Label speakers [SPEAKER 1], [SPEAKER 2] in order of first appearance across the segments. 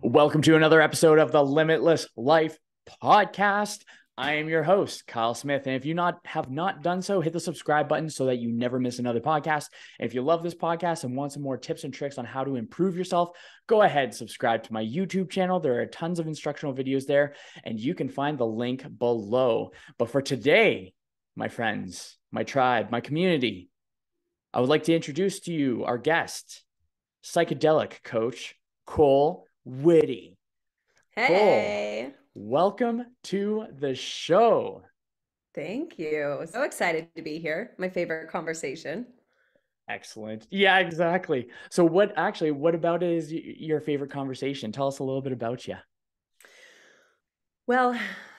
[SPEAKER 1] Welcome to another episode of the Limitless Life Podcast. I am your host, Kyle Smith. And if you have not done so, hit the subscribe button so that you never miss another podcast. And if you love this podcast and want some more tips and tricks on how to improve yourself, go ahead and subscribe to my YouTube channel. There are tons of instructional videos there, and you can find the link below. But for today, my friends, my tribe, my community, I would like to introduce to you our guest, psychedelic coach, Kole Whitty.
[SPEAKER 2] Hey.
[SPEAKER 1] Kole, welcome to the show.
[SPEAKER 2] Thank you. So excited to be here. My favorite conversation.
[SPEAKER 1] Excellent. Yeah, exactly. So what about is your favorite conversation? Tell us a little bit about you.
[SPEAKER 2] Well,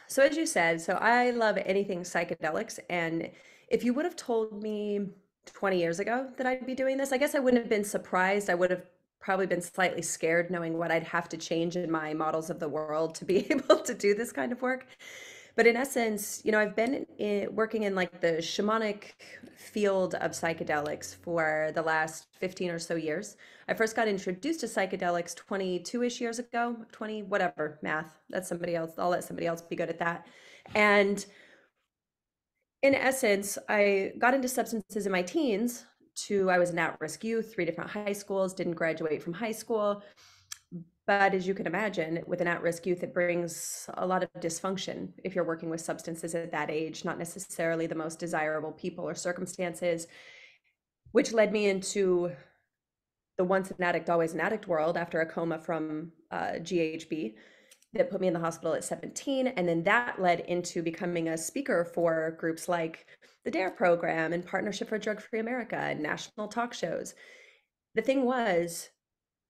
[SPEAKER 2] so as you said, so I love anything psychedelics. And if you would have told me 20 years ago that I'd be doing this, I guess I wouldn't have been surprised. I would have probably been slightly scared knowing what I'd have to change in my models of the world to be able to do this kind of work. But in essence, I've been working in like the shamanic field of psychedelics for the last 15 or so years. I first got introduced to psychedelics 22-ish years ago, 20, whatever, math. That's somebody else. I'll let somebody else be good at that. And in essence, I got into substances in my teens. I was an at-risk youth, 3 different high schools, didn't graduate from high school. But as you can imagine, with an at-risk youth, it brings a lot of dysfunction if you're working with substances at that age, not necessarily the most desirable people or circumstances, which led me into the once an addict, always an addict world after a coma from GHB that put me in the hospital at 17. And then that led into becoming a speaker for groups like the DARE program and Partnership for Drug-Free America and national talk shows. The thing was,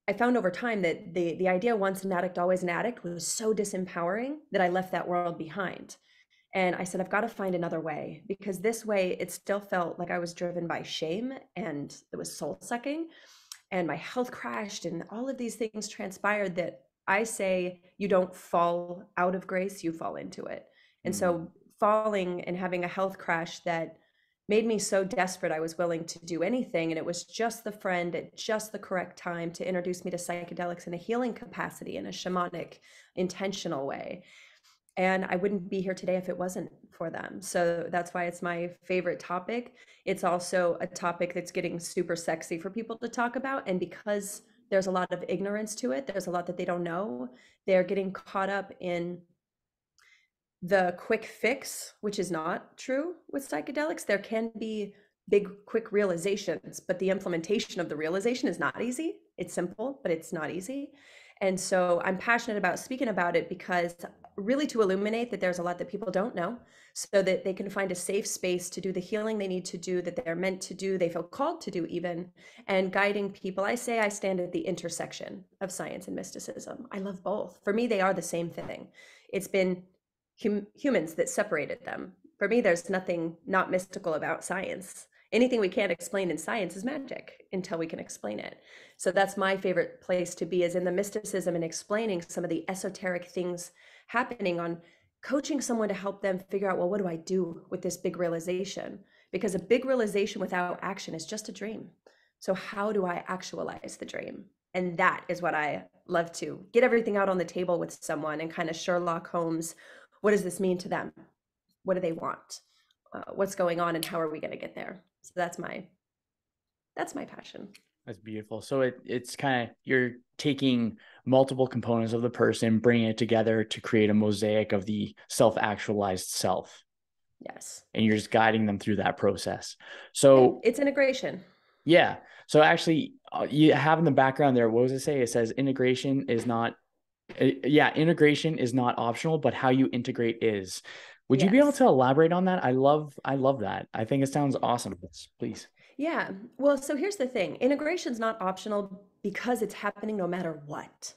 [SPEAKER 2] I found over time that the idea once an addict, always an addict was so disempowering that I left that world behind. And I said, I've got to find another way, because this way it still felt like I was driven by shame and it was soul sucking and my health crashed and all of these things transpired that I say you don't fall out of grace, you fall into it. And so falling and having a health crash that made me so desperate I was willing to do anything. And it was just the friend at just the correct time to introduce me to psychedelics in a healing capacity, in a shamanic, intentional way. And I wouldn't be here today if it wasn't for them. So that's why it's my favorite topic. It's also a topic that's getting super sexy for people to talk about. And because there's a lot of ignorance to it, there's a lot that they don't know, they're getting caught up in the quick fix, which is not true with psychedelics. There can be big, quick realizations, but the implementation of the realization is not easy. It's simple, but it's not easy. And so I'm passionate about speaking about it, because really to illuminate that there's a lot that people don't know, so that they can find a safe space to do the healing they need to do, that they're meant to do, they feel called to do even, and guiding people. I say I stand at the intersection of science and mysticism. I love both. For me, they are the same thing. It's been humans that separated them. For me, there's nothing not mystical about science. Anything we can't explain in science is magic until we can explain it. So that's my favorite place to be, is in the mysticism and explaining some of the esoteric things happening, on coaching someone to help them figure out, well, what do I do with this big realization? Because a big realization without action is just a dream. So how do I actualize the dream? And that is what I love to get everything out on the table with someone and kind of Sherlock Holmes. What does this mean to them? What do they want? What's going on, and how are we going to get there? So that's my passion.
[SPEAKER 1] That's beautiful. So it's kind of, you're taking multiple components of the person, bringing it together to create a mosaic of the self-actualized self.
[SPEAKER 2] Yes.
[SPEAKER 1] And you're just guiding them through that process. So
[SPEAKER 2] it's integration.
[SPEAKER 1] Yeah. So actually, you have in the background there, what does it say? It says integration is not optional, but how you integrate is. Would you be able to elaborate on that? I love that. I think it sounds awesome. Please.
[SPEAKER 2] Yeah. Well, so here's the thing. Integration is not optional because it's happening no matter what.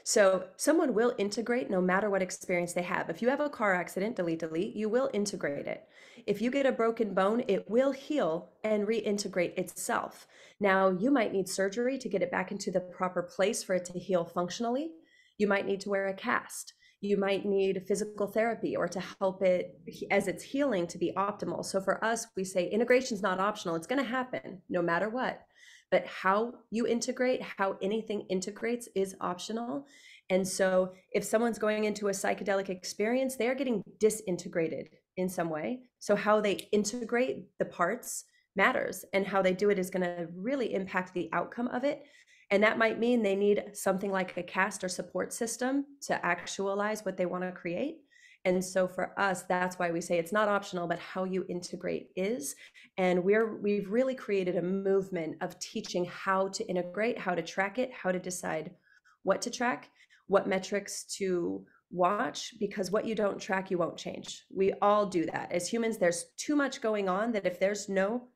[SPEAKER 2] So someone will integrate no matter what experience they have. If you have a car accident, delete, you will integrate it. If you get a broken bone, it will heal and reintegrate itself. Now, you might need surgery to get it back into the proper place for it to heal functionally. You might need to wear a cast. You might need physical therapy or to help it as it's healing to be optimal. So for us, we say integration is not optional. It's going to happen no matter what. but how you integrate, how anything integrates is optional. And so if someone's going into a psychedelic experience, they are getting disintegrated in some way. So how they integrate the parts matters, and how they do it is going to really impact the outcome of it. And that might mean they need something like a cast or support system to actualize what they want to create. And so for us, that's why we say it's not optional, but how you integrate is. And we've really created a movement of teaching how to integrate, how to track it, how to decide what to track, what metrics to watch, because what you don't track, you won't change. We all do that. As humans, there's too much going on that if there's no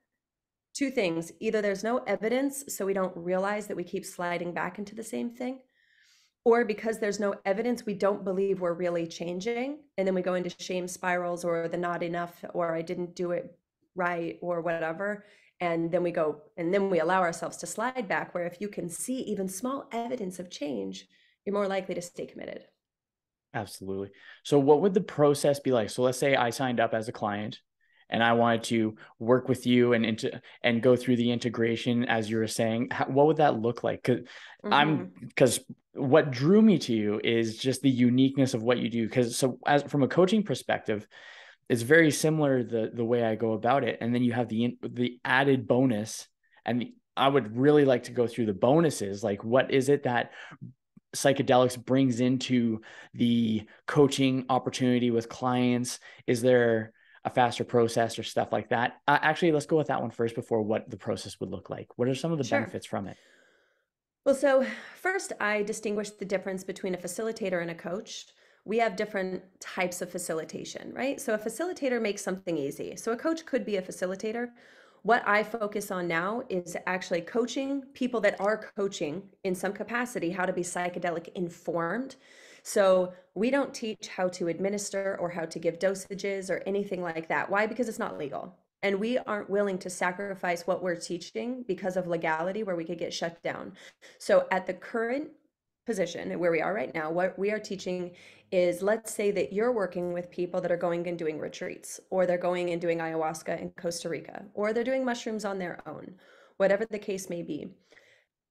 [SPEAKER 2] two things, either there's no evidence, so we don't realize that we keep sliding back into the same thing, or because there's no evidence, we don't believe we're really changing. And then we go into shame spirals, or the not enough, or I didn't do it right, or whatever. And then we allow ourselves to slide back, where if you can see even small evidence of change, you're more likely to stay committed.
[SPEAKER 1] Absolutely. So what would the process be like? So let's say I signed up as a client and I wanted to work with you and go through the integration, as you were saying. What would that look like? Because what drew me to you is just the uniqueness of what you do. Because as from a coaching perspective, it's very similar the way I go about it. And then you have the added bonus, and I would really like to go through the bonuses. Like, what is it that psychedelics brings into the coaching opportunity with clients? Is there a faster process or stuff like that? Actually, let's go with that one first before what the process would look like. What are some of the
[SPEAKER 2] Sure.
[SPEAKER 1] benefits from it?
[SPEAKER 2] Well, so first, I distinguish the difference between a facilitator and a coach. We have different types of facilitation, right? So a facilitator makes something easy. So a coach could be a facilitator. What I focus on now is actually coaching people that are coaching in some capacity how to be psychedelic informed. So we don't teach how to administer or how to give dosages or anything like that. Why? Because it's not legal. And we aren't willing to sacrifice what we're teaching because of legality, where we could get shut down. So at the current position where we are right now, what we are teaching is, let's say that you're working with people that are going and doing retreats, or they're going and doing ayahuasca in Costa Rica, or they're doing mushrooms on their own, whatever the case may be.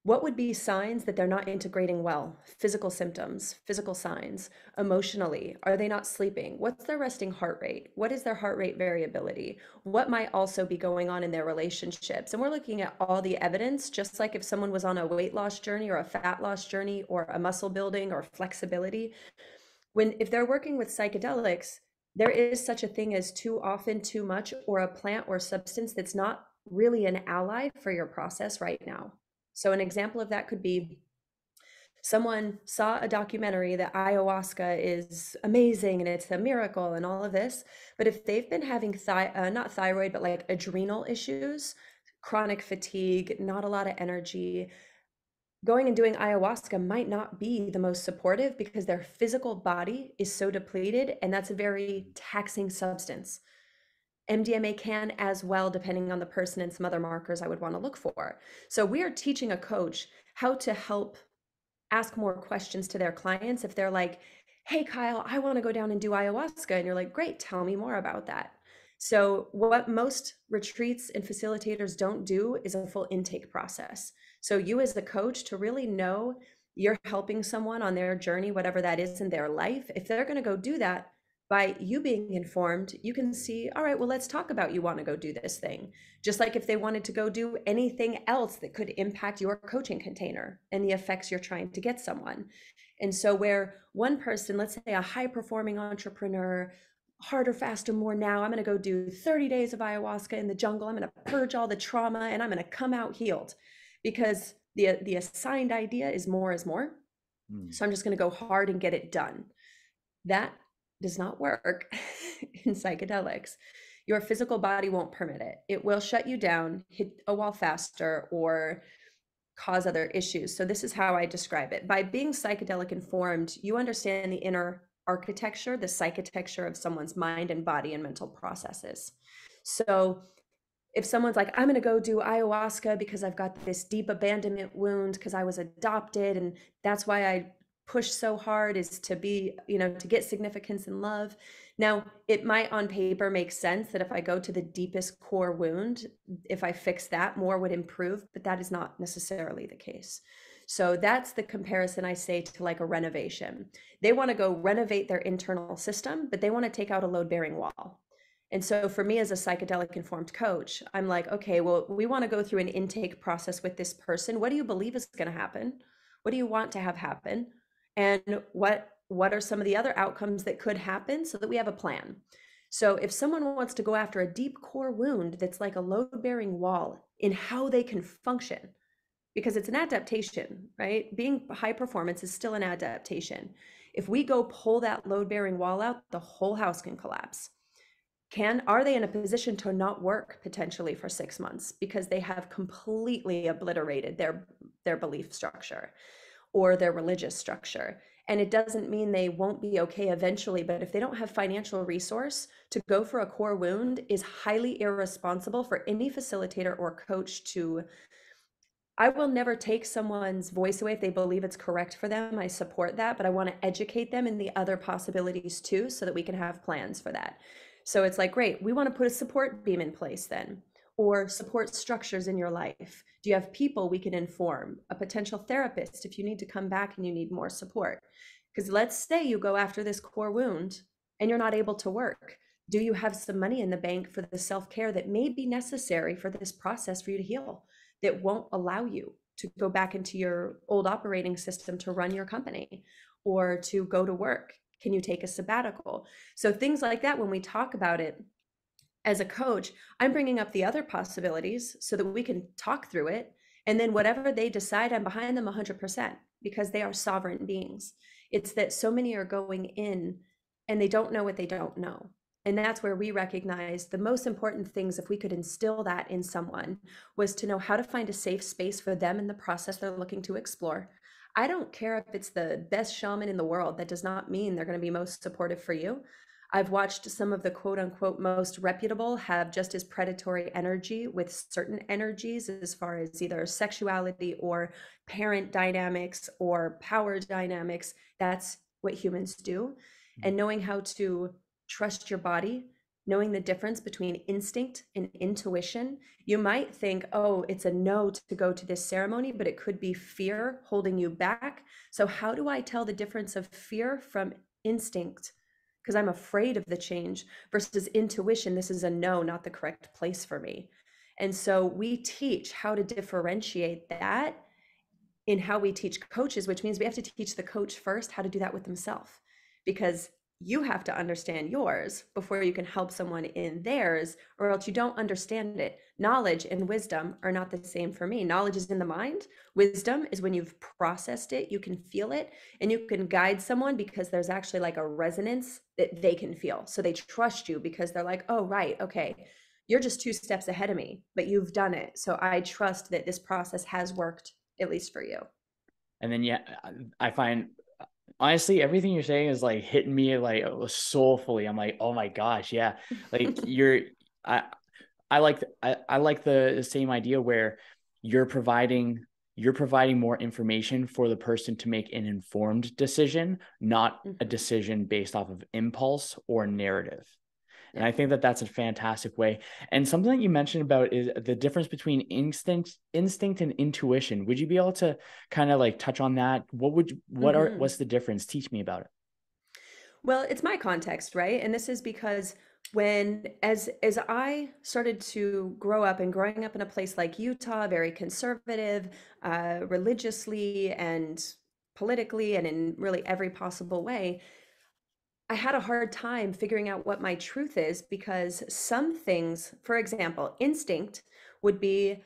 [SPEAKER 2] What would be signs that they're not integrating well? Physical symptoms, physical signs, emotionally. Are they not sleeping? What's their resting heart rate? What is their heart rate variability? What might also be going on in their relationships? And we're looking at all the evidence, just like if someone was on a weight loss journey or a fat loss journey or a muscle building or flexibility. If they're working with psychedelics, there is such a thing as too often, too much, or a plant or substance that's not really an ally for your process right now. So an example of that could be someone saw a documentary that ayahuasca is amazing and it's a miracle and all of this. But if they've been having not thyroid, but like adrenal issues, chronic fatigue, not a lot of energy, going and doing ayahuasca might not be the most supportive, because their physical body is so depleted, and that's a very taxing substance. MDMA can as well, depending on the person, and some other markers I would want to look for. So we are teaching a coach how to help ask more questions to their clients. If they're like, hey, Kyle, I want to go down and do ayahuasca. And you're like, great, tell me more about that. So what most retreats and facilitators don't do is a full intake process. So you as the coach, to really know you're helping someone on their journey, whatever that is in their life, if they're going to go do that, by you being informed, you can see, all right, well, let's talk about, you want to go do this thing. Just like if they wanted to go do anything else that could impact your coaching container and the effects you're trying to get someone. And so where one person, let's say a high performing entrepreneur, harder, faster, more now, I'm going to go do 30 days of ayahuasca in the jungle. I'm going to purge all the trauma and I'm going to come out healed, because the assigned idea is more is more. So I'm just going to go hard and get it done. That does not work in psychedelics. Your physical body won't permit it. It will shut you down, hit a wall faster, or cause other issues. So this is how I describe it. By being psychedelic informed, you understand the inner architecture, the psychotecture of someone's mind and body and mental processes. So if someone's like, I'm going to go do ayahuasca because I've got this deep abandonment wound because I was adopted, and that's why I push so hard is to be, to get significance in love. Now, it might on paper make sense that if I go to the deepest core wound, if I fix that, more would improve, but that is not necessarily the case. So that's the comparison I say to like a renovation. They want to go renovate their internal system, but they want to take out a load-bearing wall. And so for me as a psychedelic informed coach, I'm like, okay, well, we want to go through an intake process with this person. What do you believe is going to happen? What do you want to have happen? And what are some of the other outcomes that could happen so that we have a plan? So if someone wants to go after a deep core wound that's like a load-bearing wall in how they can function, because it's an adaptation, right? Being high performance is still an adaptation. If we go pull that load-bearing wall out, the whole house can collapse. Are they in a position to not work potentially for 6 months because they have completely obliterated their belief structure or their religious structure? And it doesn't mean they won't be okay eventually, but if they don't have financial resource to go for a core wound is highly irresponsible for any facilitator or coach to. I will never take someone's voice away if they believe it's correct for them. I support that, but I want to educate them in the other possibilities too, so that we can have plans for that. So it's like, great, we want to put a support beam in place then, or support structures in your life. Do you have people we can inform? A potential therapist if you need to come back and you need more support. Because let's say you go after this core wound and you're not able to work. Do you have some money in the bank for the self-care that may be necessary for this process for you to heal, that won't allow you to go back into your old operating system to run your company or to go to work? Can you take a sabbatical? So things like that, when we talk about it as a coach, I'm bringing up the other possibilities so that we can talk through it. And then whatever they decide, I'm behind them 100% because they are sovereign beings. It's that so many are going in and they don't know what they don't know. And that's where we recognize the most important things, if we could instill that in someone, was to know how to find a safe space for them in the process they're looking to explore. I don't care if it's the best shaman in the world. That does not mean they're going to be most supportive for you. I've watched some of the quote unquote most reputable have just as predatory energy with certain energies as far as either sexuality or parent dynamics or power dynamics. That's what humans do. And knowing how to trust your body, knowing the difference between instinct and intuition. You might think, oh, it's a no to go to this ceremony, but it could be fear holding you back. So how do I tell the difference of fear from instinct? Because I'm afraid of the change versus intuition. This is a no, not the correct place for me. And so we teach how to differentiate that in how we teach coaches, which means we have to teach the coach first how to do that with themselves, because you have to understand yours before you can help someone in theirs, or else you don't understand it. Knowledge and wisdom are not the same for me. Knowledge is in the mind. Wisdom is when you've processed it, you can feel it, and you can guide someone because there's actually like a resonance that they can feel. So they trust you because they're like, oh, right, okay, you're just 2 steps ahead of me, but you've done it. So I trust that this process has worked, at least for you.
[SPEAKER 1] And then, yeah, I find honestly, everything you're saying is like hitting me like soulfully. I'm like, oh my gosh, yeah. Like I, I like the same idea where you're providing more information for the person to make an informed decision, not a decision based off of impulse or narrative. And I think that that's a fantastic way. And something that you mentioned about is the difference between instinct and intuition. Would you be able to kind of like touch on that? What's the difference? Teach me about it.
[SPEAKER 2] Well, it's my context, right? And this is because as I started to grow up, and growing up in a place like Utah, very conservative, religiously and politically, and in really every possible way, I had a hard time figuring out what my truth is, because some things, for example, instinct would be,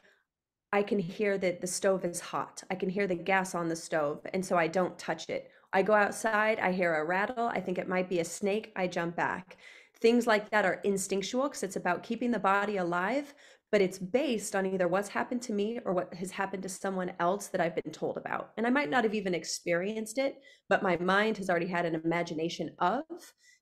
[SPEAKER 2] I can hear that the stove is hot. I can hear the gas on the stove, and so I don't touch it. I go outside, I hear a rattle, I think it might be a snake, I jump back. Things like that are instinctual because it's about keeping the body alive, but it's based on either what's happened to me or what has happened to someone else that I've been told about. And I might not have even experienced it, but my mind has already had an imagination of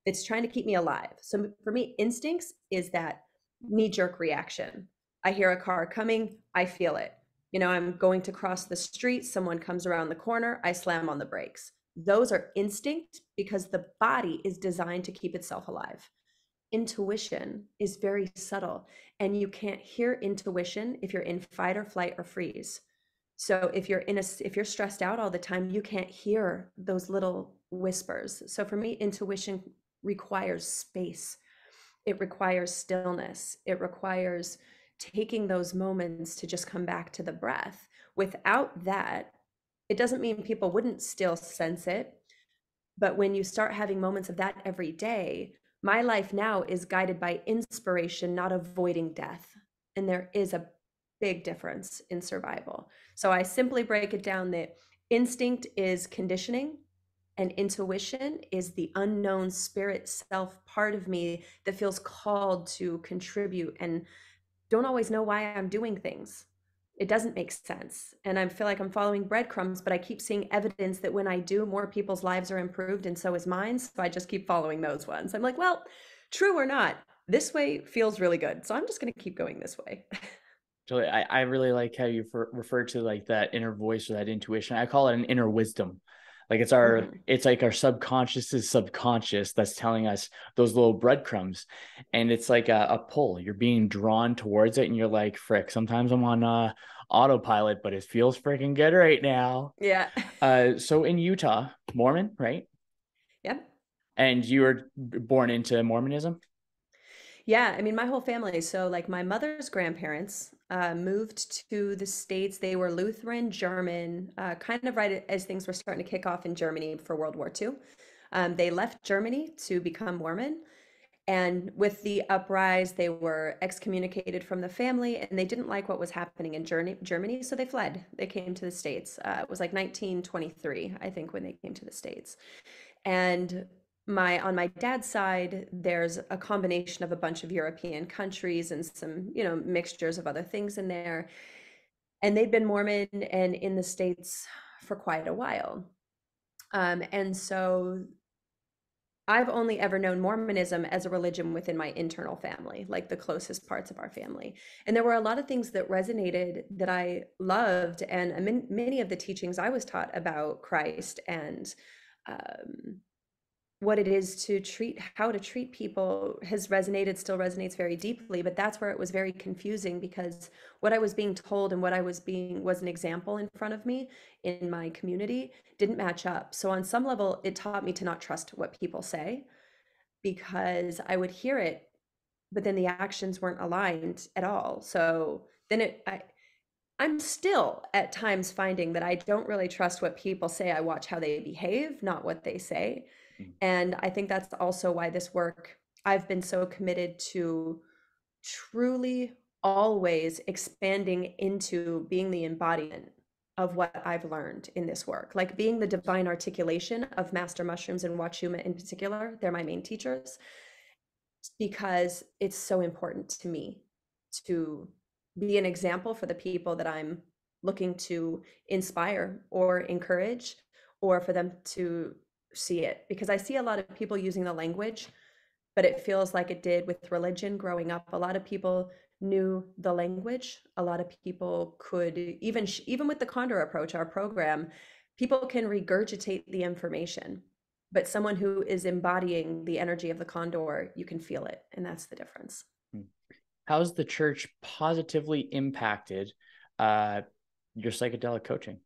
[SPEAKER 2] it's trying to keep me alive. So for me, instincts is that knee-jerk reaction. I hear a car coming, I feel it. I'm going to cross the street, someone comes around the corner, I slam on the brakes. Those are instinct because the body is designed to keep itself alive. Intuition is very subtle, and you can't hear intuition if you're in fight or flight or freeze. So if you're stressed out all the time, you can't hear those little whispers. So for me, intuition requires space. It requires stillness. It requires taking those moments to just come back to the breath. Without that, it doesn't mean people wouldn't still sense it, but when you start having moments of that every day, my life now is guided by inspiration, not avoiding death. And there is a big difference in survival. So I simply break it down that instinct is conditioning, and intuition is the unknown spirit self part of me that feels called to contribute and don't always know why I'm doing things. It doesn't make sense. And I feel like I'm following breadcrumbs, but I keep seeing evidence that when I do, more people's lives are improved and so is mine. So I just keep following those ones. I'm like, well, true or not, this way feels really good. So I'm just going to keep going this way.
[SPEAKER 1] Julie, I really like how you refer to like that inner voice or that intuition. I call it an inner wisdom. Like
[SPEAKER 2] Mhm.
[SPEAKER 1] it's like our subconscious is subconscious that's telling us those little breadcrumbs. And it's like a pull. You're being drawn towards it and you're like, frick, sometimes I'm on autopilot, but it feels freaking good right now.
[SPEAKER 2] Yeah.
[SPEAKER 1] So in Utah, Mormon, right?
[SPEAKER 2] Yep.
[SPEAKER 1] And you were born into Mormonism?
[SPEAKER 2] Yeah, I mean, my whole family. So, like, my mother's grandparents moved to the States. They were Lutheran, German, kind of right as things were starting to kick off in Germany for World War II. They left Germany to become Mormon. And with the uprise, they were excommunicated from the family and they didn't like what was happening in Germany. So they fled. They came to the States. It was like 1923, I think, when they came to the States. And on my dad's side, there's a combination of a bunch of European countries and some, mixtures of other things in there. And they'd been Mormon and in the States for quite a while. And so I've only ever known Mormonism as a religion within my internal family, like the closest parts of our family. And there were a lot of things that resonated that I loved. And many of the teachings I was taught about Christ and um, what it is to how to treat people has resonated, still resonates very deeply. But that's where it was very confusing because what I was being told and what I was being was an example in front of me in my community didn't match up. So on some level, it taught me to not trust what people say because I would hear it, but then the actions weren't aligned at all. So then I'm still at times finding that I don't really trust what people say. I watch how they behave, not what they say. And I think that's also why this work, I've been so committed to truly always expanding into being the embodiment of what I've learned in this work, like being the divine articulation of Master Mushrooms and Wachuma in particular. They're my main teachers because it's so important to me to be an example for the people that I'm looking to inspire or encourage, or for them to see it. Because I see a lot of people using the language, but it feels like it did with religion growing up. A lot of people knew the language. A lot of people could even with the Condor approach, our program, people can regurgitate the information, but someone who is embodying the energy of the Condor, you can feel it, and that's the difference.
[SPEAKER 1] How's the church positively impacted uh, your psychedelic coaching?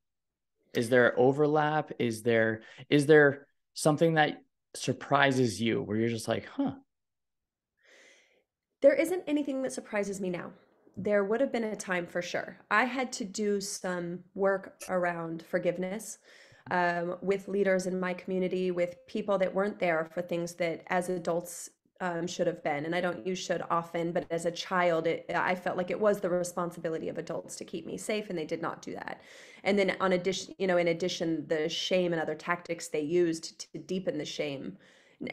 [SPEAKER 1] Is there overlap? Is there something that surprises you where you're just like, huh?
[SPEAKER 2] There isn't anything that surprises me now. There would have been a time for sure. I had to do some work around forgiveness with leaders in my community, with people that weren't there for things that as adults should have been. And I don't use should often, but as a child, I felt like it was the responsibility of adults to keep me safe, and they did not do that. And then in addition, the shame and other tactics they used to deepen the shame,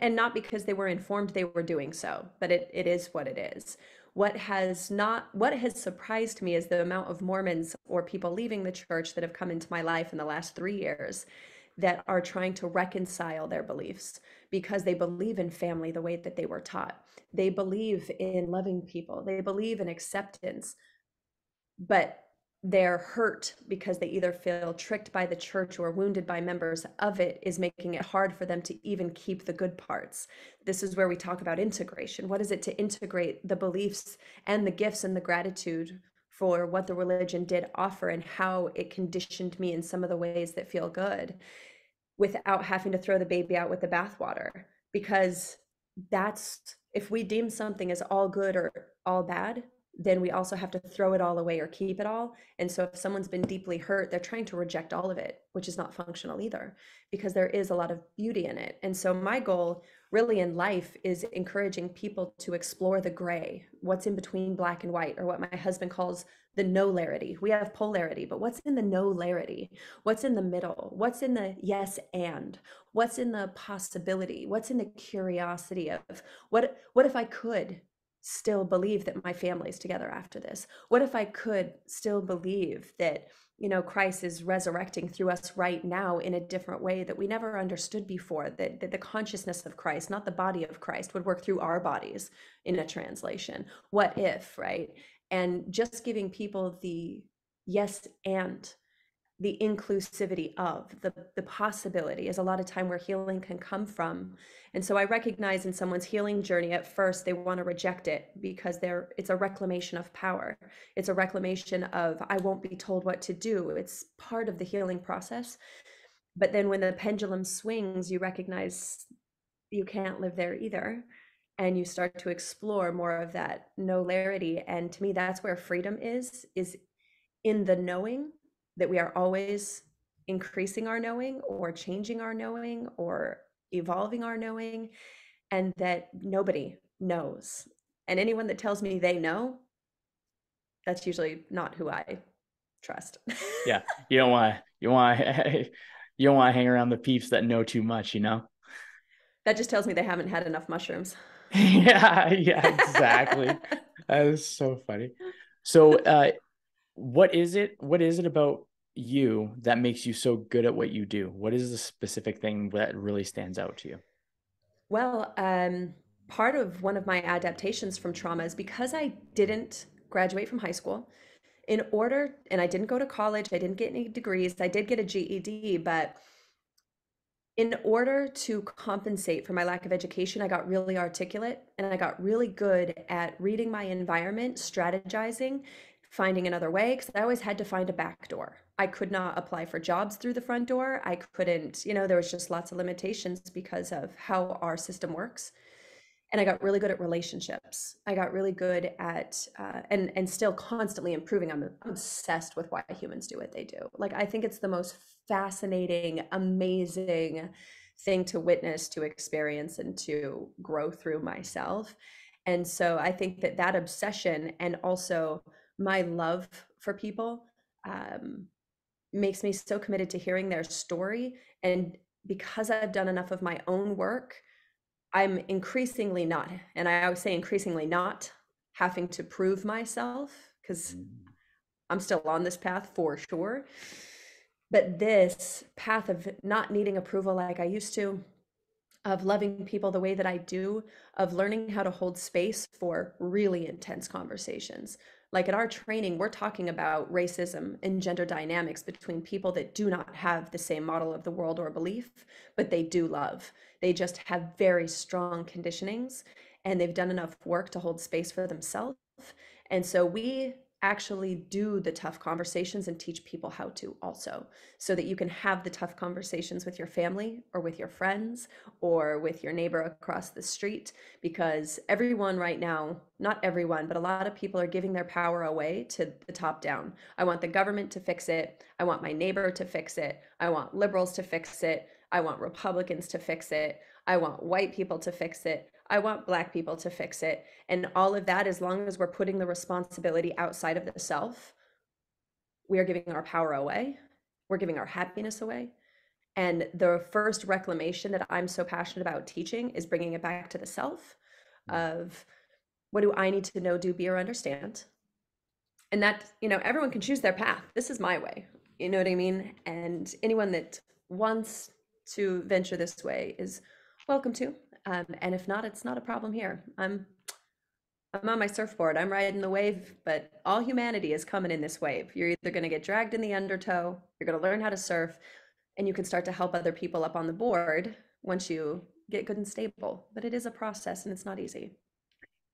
[SPEAKER 2] and not because they were informed they were doing so, but it is what it is. What has surprised me is the amount of Mormons or people leaving the church that have come into my life in the last 3 years that are trying to reconcile their beliefs because they believe in family the way that they were taught. They believe in loving people. They believe in acceptance, but their hurt because they either feel tricked by the church or wounded by members of it is making it hard for them to even keep the good parts. This is where we talk about integration. What is it to integrate the beliefs and the gifts and the gratitude for what the religion did offer and how it conditioned me in some of the ways that feel good, without having to throw the baby out with the bathwater? Because that's, if we deem something as all good or all bad, then we also have to throw it all away or keep it all. And so if someone's been deeply hurt, they're trying to reject all of it, which is not functional either, because there is a lot of beauty in it. And so my goal really in life is encouraging people to explore the gray, what's in between black and white, or what my husband calls the no-larity. We have polarity, but what's in the no-larity? What's in the middle? What's in the yes and? What's in the possibility? What's in the curiosity of what if I could still believe that my family's together after this? What if I could still believe that, Christ is resurrecting through us right now in a different way that we never understood before, that the consciousness of Christ, not the body of Christ, would work through our bodies in a translation? What if, right? And just giving people the yes and the inclusivity of the possibility is a lot of time where healing can come from. And so I recognize in someone's healing journey, at first they want to reject it because it's a reclamation of power. It's a reclamation of, I won't be told what to do. It's part of the healing process. But then when the pendulum swings, you recognize you can't live there either. And you start to explore more of that no-larity. And to me, that's where freedom is in the knowing that we are always increasing our knowing or changing our knowing or evolving our knowing, and that nobody knows. And anyone that tells me they know, that's usually not who I trust.
[SPEAKER 1] Yeah. You don't want to hang around the peeps that know too much, you know?
[SPEAKER 2] That just tells me they haven't had enough mushrooms.
[SPEAKER 1] Yeah, exactly. That is so funny. So, what is it about you that makes you so good at what you do? What is the specific thing that really stands out to you?
[SPEAKER 2] Well, part of one of my adaptations from trauma is because I didn't graduate from high school. And I didn't go to college, I didn't get any degrees, I did get a GED, but in order to compensate for my lack of education, I got really articulate and I got really good at reading my environment, strategizing, finding another way, because I always had to find a back door. I could not apply for jobs through the front door. I couldn't, there was just lots of limitations because of how our system works. And I got really good at relationships. I got really good at and still constantly improving. I'm obsessed with why humans do what they do. Like, I think it's the most fascinating, amazing thing to witness, to experience, and to grow through myself. And so I think that obsession and also my love for people makes me so committed to hearing their story. And because I've done enough of my own work, I'm increasingly not, and I always say increasingly not, having to prove myself, because I'm still on this path for sure. But this path of not needing approval like I used to, of loving people the way that I do, of learning how to hold space for really intense conversations. Like at our training, we're talking about racism and gender dynamics between people that do not have the same model of the world or belief, but they do love. They just have very strong conditionings and they've done enough work to hold space for themselves. And so we actually do the tough conversations and teach people how to also, so that you can have the tough conversations with your family or with your friends or with your neighbor across the street. Because everyone right now, not everyone, but a lot of people are giving their power away to the top down. I want the government to fix it. I want my neighbor to fix it. I want liberals to fix it. I want Republicans to fix it. I want white people to fix it. I want Black people to fix it. And all of that, as long as we're putting the responsibility outside of the self, we are giving our power away. We're giving our happiness away. And the first reclamation that I'm so passionate about teaching is bringing it back to the self of, what do I need to know, do, be, or understand? And that, everyone can choose their path. This is my way. You know what I mean? And anyone that wants to venture this way is welcome to. And if not, it's not a problem here. I'm on my surfboard, I'm riding the wave, but all humanity is coming in this wave. You're either going to get dragged in the undertow, you're going to learn how to surf, and you can start to help other people up on the board once you get good and stable. But it is a process and it's not easy.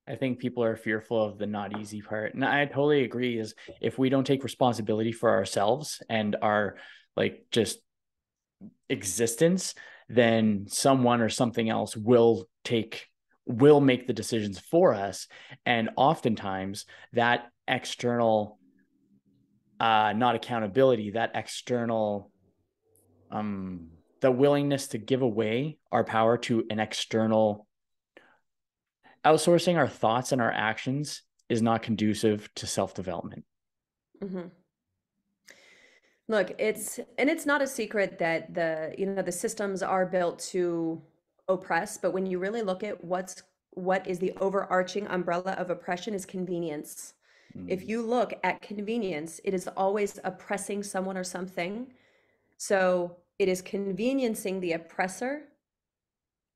[SPEAKER 1] I think people are fearful of the not easy part. And I totally agree is if we don't take responsibility for ourselves and our like just existence, then someone or something else will make the decisions for us. And oftentimes that external not accountability, that external the willingness to give away our power to an external outsourcing our thoughts and our actions is not conducive to self-development.
[SPEAKER 2] Hmm. Look, it's not a secret that the systems are built to oppress, but when you really look at what is the overarching umbrella of oppression is convenience. If
[SPEAKER 1] Mm.
[SPEAKER 2] you look at convenience, it is always oppressing someone or something. So it is conveniencing the oppressor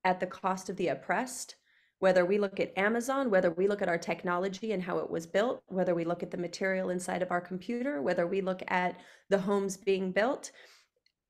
[SPEAKER 2] at the cost of the oppressed. Whether we look at Amazon, whether we look at our technology and how it was built, whether we look at the material inside of our computer, whether we look at the homes being built,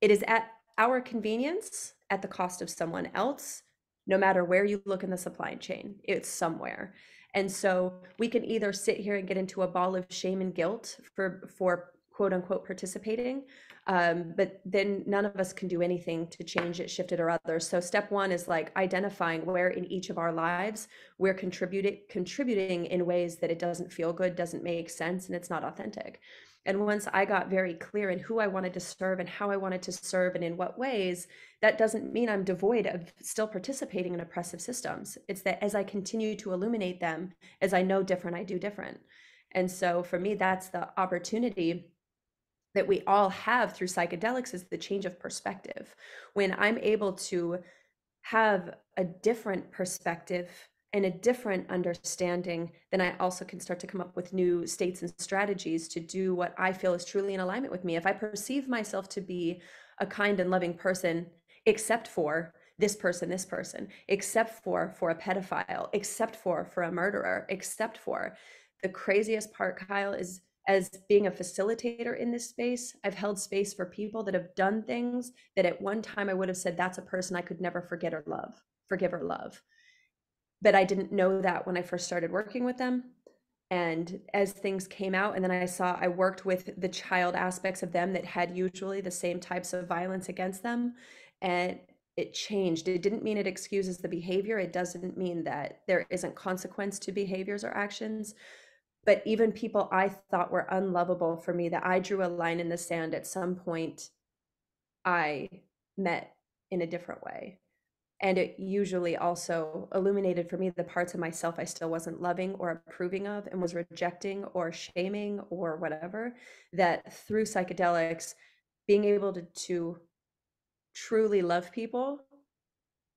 [SPEAKER 2] it is at our convenience at the cost of someone else. No matter where you look in the supply chain, it's somewhere. And so we can either sit here and get into a ball of shame and guilt for quote unquote participating, but then none of us can do anything to change it, shift it, or others. So step one is like identifying where in each of our lives we're contributing in ways that it doesn't feel good, doesn't make sense, and it's not authentic. And once I got very clear in who I wanted to serve and how I wanted to serve and in what ways, that doesn't mean I'm devoid of still participating in oppressive systems. It's that as I continue to illuminate them, as I know different, I do different. And so for me, that's the opportunity that we all have through psychedelics is the change of perspective. When I'm able to have a different perspective and a different understanding, then I also can start to come up with new states and strategies to do what I feel is truly in alignment with me. If I perceive myself to be a kind and loving person, except for this person, except for a pedophile, except for a murderer, except for the craziest part, Kyle, is as being a facilitator in this space, I've held space for people that have done things that at one time I would have said that's a person I could never forgive or love. But I didn't know that when I first started working with them. And as things came out, and then I worked with the child aspects of them that had usually the same types of violence against them. And it changed. It didn't mean it excuses the behavior. It doesn't mean that there isn't consequence to behaviors or actions. But even people I thought were unlovable for me, that I drew a line in the sand at some point, I met in a different way. And it usually also illuminated for me the parts of myself I still wasn't loving or approving of and was rejecting or shaming or whatever. That through psychedelics, being able to truly love people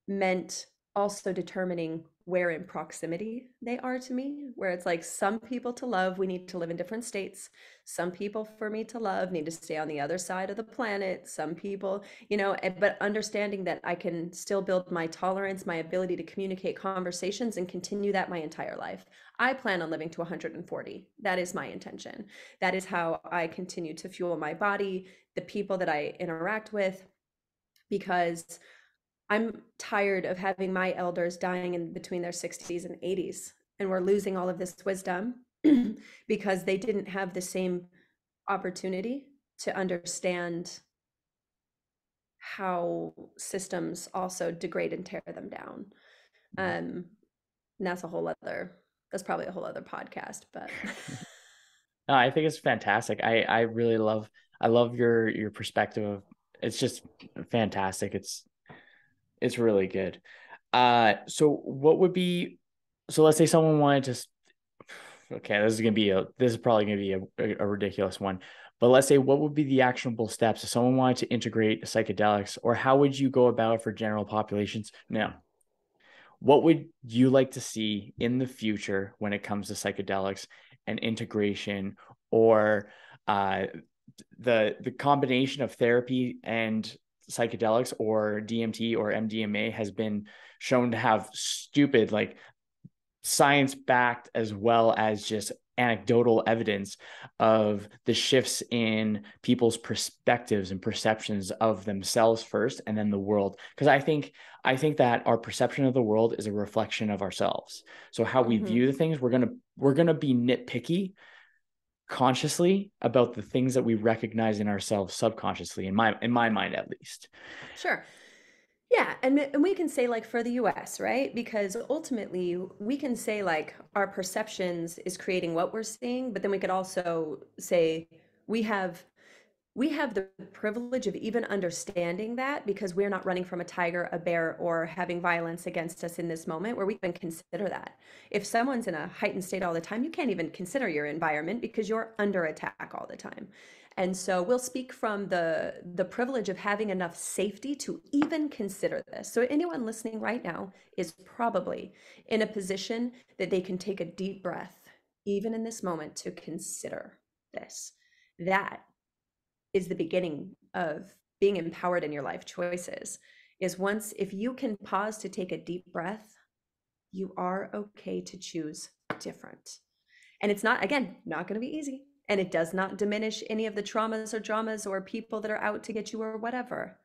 [SPEAKER 2] meant also determining where in proximity they are to me, where it's like some people to love, we need to live in different states. Some people for me to love need to stay on the other side of the planet. Some people, but understanding that I can still build my tolerance, my ability to communicate conversations and continue that my entire life. I plan on living to 140. That is my intention. That is how I continue to fuel my body, the people that I interact with, because I'm tired of having my elders dying in between their 60s and 80s, and we're losing all of this wisdom because they didn't have the same opportunity to understand how systems also degrade and tear them down. And that's that's probably a whole other podcast, but
[SPEAKER 1] No, I think it's fantastic. I really I love your perspective. It's just fantastic. It's really good. So what would be so let's say someone wanted to okay, this is probably gonna be a ridiculous one. But let's say what would be the actionable steps if someone wanted to integrate psychedelics, or how would you go about it for general populations? Now, what would you like to see in the future when it comes to psychedelics and integration, or uh, the combination of therapy and psychedelics or DMT or MDMA has been shown to have stupid, like science backed as well as just anecdotal evidence of the shifts in people's perspectives and perceptions of themselves first and then the world, because I think that our perception of the world is a reflection of ourselves. So how we
[SPEAKER 2] Mhm.
[SPEAKER 1] view the things, we're going to be nitpicky consciously about the things that we recognize in ourselves subconsciously, in my mind at least.
[SPEAKER 2] Sure. Yeah, and we can say like for the US, right? Because ultimately we can say like our perceptions is creating what we're seeing, but then we could also say we have we have the privilege of even understanding that because we're not running from a tiger, a bear, or having violence against us in this moment where we can consider that. If someone's in a heightened state all the time, you can't even consider your environment because you're under attack all the time. And so we'll speak from the privilege of having enough safety to even consider this. So anyone listening right now is probably in a position that they can take a deep breath, even in this moment, to consider this. That is the beginning of being empowered in your life choices. Is once if you can pause to take a deep breath, you are okay to choose different. And it's not, again, not going to be easy, and it does not diminish any of the traumas or dramas or people that are out to get you or whatever,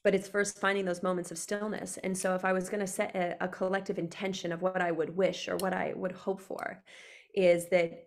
[SPEAKER 2] but it's first finding those moments of stillness. And so if I was going to set a collective intention of what I would wish or what I would hope for, is that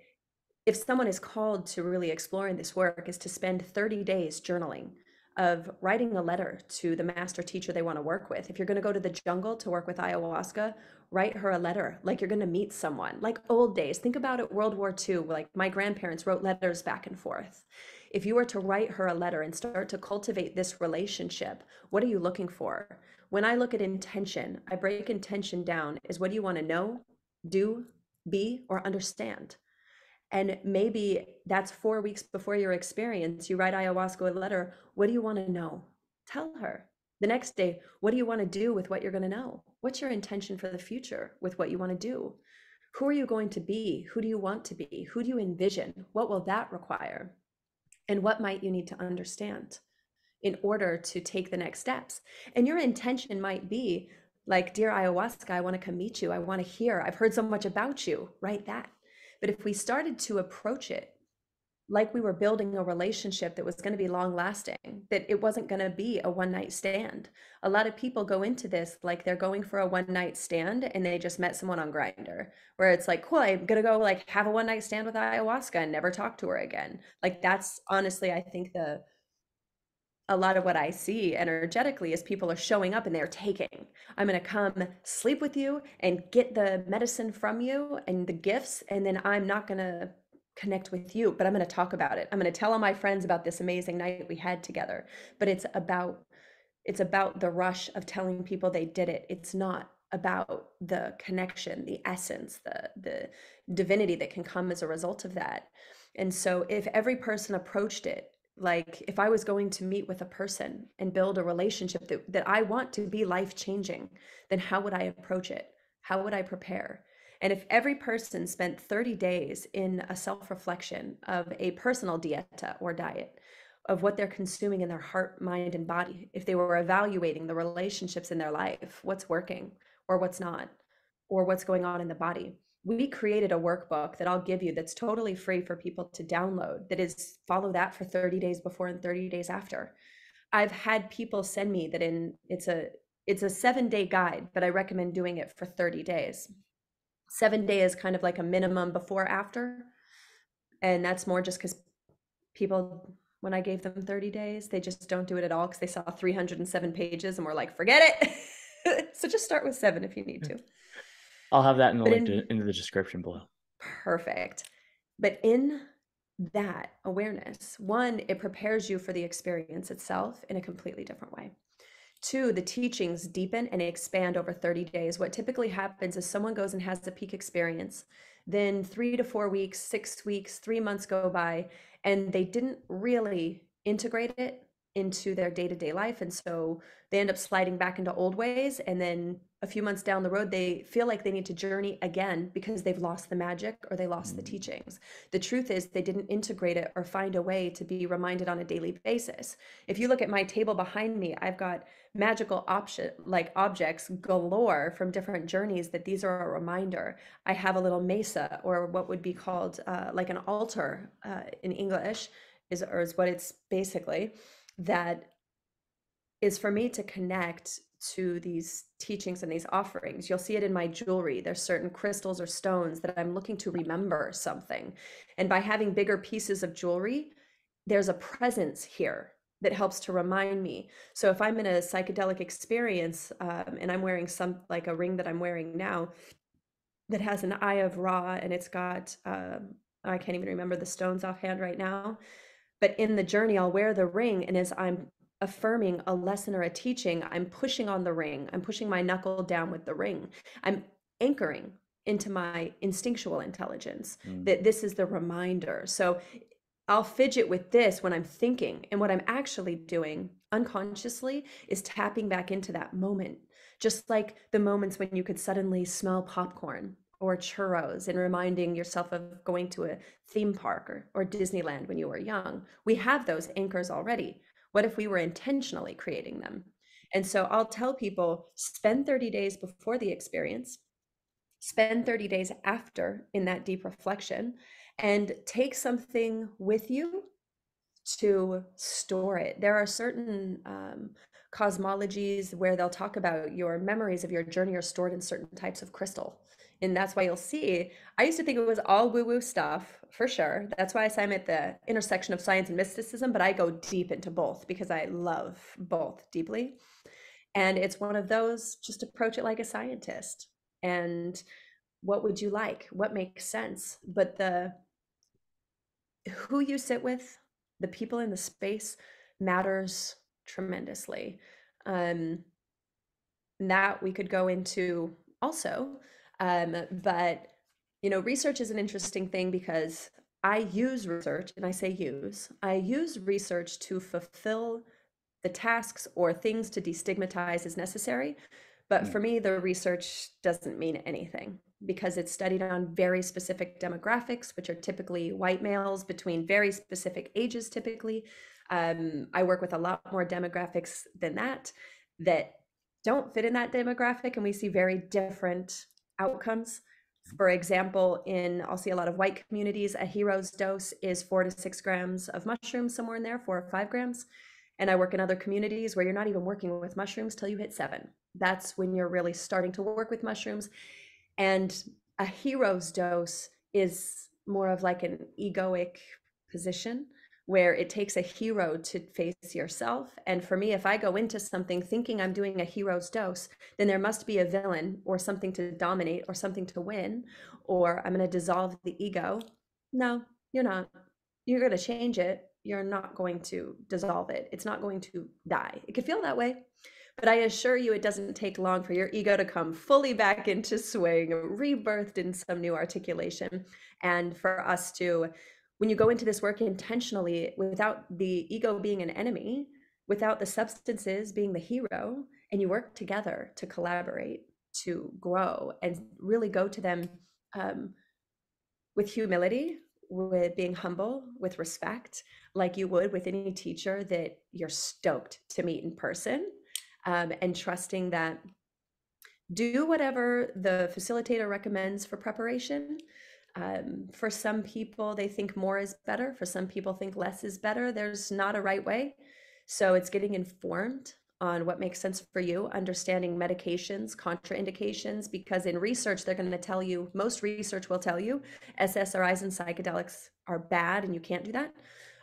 [SPEAKER 2] if someone is called to really exploring this work, is to spend 30 days journaling, of writing a letter to the master teacher they want to work with. If you're going to go to the jungle to work with ayahuasca, write her a letter like you're going to meet someone, like old days. Think about it, World War II, like my grandparents wrote letters back and forth. If you were to write her a letter and start to cultivate this relationship, what are you looking for? When I look at intention, I break intention down as what do you want to know, do, be, or understand? And maybe that's 4 weeks before your experience. You write ayahuasca a letter. What do you want to know? Tell her. The next day, what do you want to do with what you're going to know? What's your intention for the future with what you want to do? Who are you going to be? Who do you want to be? Who do you envision? What will that require? And what might you need to understand in order to take the next steps? And your intention might be like, dear ayahuasca, I want to come meet you. I want to hear. I've heard so much about you. Write that. But if we started to approach it like we were building a relationship that was going to be long lasting, that it wasn't going to be a one night stand. A lot of people go into this like they're going for a one night stand and they just met someone on Grindr, where it's like, cool, I'm going to go like have a one night stand with ayahuasca and never talk to her again. Like that's honestly, I think a lot of what I see energetically is people are showing up and they're taking. I'm going to come sleep with you and get the medicine from you and the gifts. And then I'm not going to connect with you, but I'm going to talk about it. I'm going to tell all my friends about this amazing night we had together. But it's about the rush of telling people they did it. It's not about the connection, the essence, the divinity that can come as a result of that. And so if every person approached it, like if I was going to meet with a person and build a relationship that I want to be life changing, then how would I approach it? How would I prepare? And if every person spent 30 days in a self reflection of a personal dieta or diet, of what they're consuming in their heart, mind, and body, if they were evaluating the relationships in their life, what's working or what's not, or what's going on in the body. We created a workbook that I'll give you that's totally free for people to download, that is follow that for 30 days before and 30 days after. I've had people send me that it's a 7-day guide, but I recommend doing it for 30 days. 7 day is kind of like a minimum before after. And that's more just because people, when I gave them 30 days, they just don't do it at all because they saw 307 pages and were like, forget it. So just start with 7 if you need to.
[SPEAKER 1] I'll have that in the
[SPEAKER 2] But
[SPEAKER 1] link
[SPEAKER 2] in
[SPEAKER 1] in the description below.
[SPEAKER 2] Perfect. But in that awareness, one, it prepares you for the experience itself in a completely different way. Two, the teachings deepen and expand over 30 days. What typically happens is someone goes and has a peak experience. Then 3 to 4 weeks, 6 weeks, 3 months go by, and they didn't really integrate it. into their day-to-day life. And so they end up sliding back into old ways. And then a few months down the road, they feel like they need to journey again because they've lost the magic or they lost the teachings. The truth is they didn't integrate it or find a way to be reminded on a daily basis. If you look at my table behind me, I've got magical objects galore from different journeys that these are a reminder. I have a little mesa, or what would be called like an altar in English, is what it's basically, that is for me to connect to these teachings and these offerings. You'll see it in my jewelry. There's certain crystals or stones that I'm looking to remember something. And by having bigger pieces of jewelry, there's a presence here that helps to remind me. So if I'm in a psychedelic experience and I'm wearing like a ring that I'm wearing now that has an eye of Ra, and it's got, I can't even remember the stones offhand right now, but in the journey, I'll wear the ring. And as I'm affirming a lesson or a teaching, I'm pushing on the ring. I'm pushing my knuckle down with the ring. I'm anchoring into my instinctual intelligence that this is the reminder. So I'll fidget with this when I'm thinking. And what I'm actually doing unconsciously is tapping back into that moment. Just like the moments when you could suddenly smell popcorn or churros and reminding yourself of going to a theme park or Disneyland when you were young. We have those anchors already. What if we were intentionally creating them? And so I'll tell people, spend 30 days before the experience, spend 30 days after in that deep reflection, and take something with you to store it. There are certain cosmologies where they'll talk about your memories of your journey are stored in certain types of crystal. And that's why you'll see, I used to think it was all woo-woo stuff, for sure. That's why I say I'm at the intersection of science and mysticism, but I go deep into both because I love both deeply. And it's one of those, just approach it like a scientist. And what would you like? What makes sense? But who you sit with, the people in the space matters tremendously. That we could go into also. But, research is an interesting thing because I use research, and I use research to fulfill the tasks or things to destigmatize as necessary. But for me, the research doesn't mean anything because it's studied on very specific demographics, which are typically white males between very specific ages, typically. I work with a lot more demographics than that don't fit in that demographic, and we see very different outcomes. For example, I'll see a lot of white communities, a hero's dose is 4 to 6 grams of mushrooms, somewhere in there, 4 or 5 grams. And I work in other communities where you're not even working with mushrooms till you hit 7. That's when you're really starting to work with mushrooms. And a hero's dose is more of like an egoic position where it takes a hero to face yourself. And for me, if I go into something thinking I'm doing a hero's dose, then there must be a villain or something to dominate or something to win, or I'm going to dissolve the ego. No, you're not. You're going to change it. You're not going to dissolve it. It's not going to die. It could feel that way, but I assure you it doesn't take long for your ego to come fully back into swing, rebirthed in some new articulation. And for us to, when you go into this work intentionally, without the ego being an enemy, without the substances being the hero, and you work together to collaborate, to grow, and really go to them with humility, with being humble, with respect, like you would with any teacher that you're stoked to meet in person, and trusting that do whatever the facilitator recommends for preparation. For some people, they think more is better. For some people, think less is better. There's not a right way. So it's getting informed on what makes sense for you, understanding medications, contraindications, because in research, they're going to tell you, most research will tell you SSRIs and psychedelics are bad and you can't do that.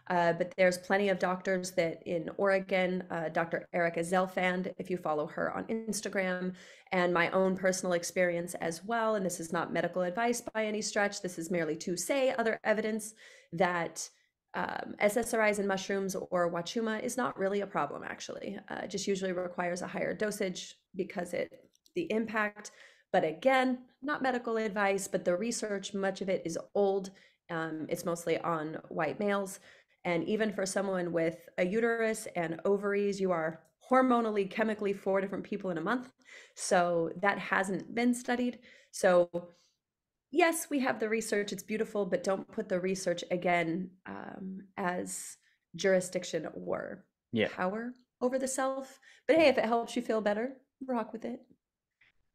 [SPEAKER 2] But there's plenty of doctors that in Oregon, Dr. Erica Zelfand, if you follow her on Instagram, and my own personal experience as well, and this is not medical advice by any stretch, this is merely to say other evidence that SSRIs and mushrooms or wachuma is not really a problem, actually. Just usually requires a higher dosage because the impact, but again, not medical advice, but the research, much of it is old. It's mostly on white males. And even for someone with a uterus and ovaries, you are hormonally, chemically 4 different people in a month. So that hasn't been studied. So yes, we have the research, it's beautiful, but don't put the research again as jurisdiction or
[SPEAKER 1] Yeah.
[SPEAKER 2] power over the self. But hey, if it helps you feel better, rock with it.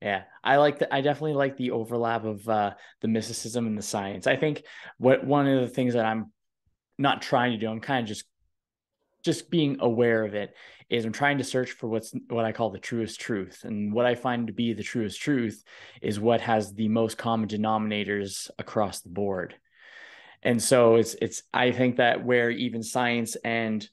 [SPEAKER 1] Yeah, I definitely like the overlap of the mysticism and the science. I think what one of the things that I'm not trying to do, I'm kind of just being aware of it, is I'm trying to search for what I call the truest truth. And what I find to be the truest truth is what has the most common denominators across the board. And so it's I think that where even science and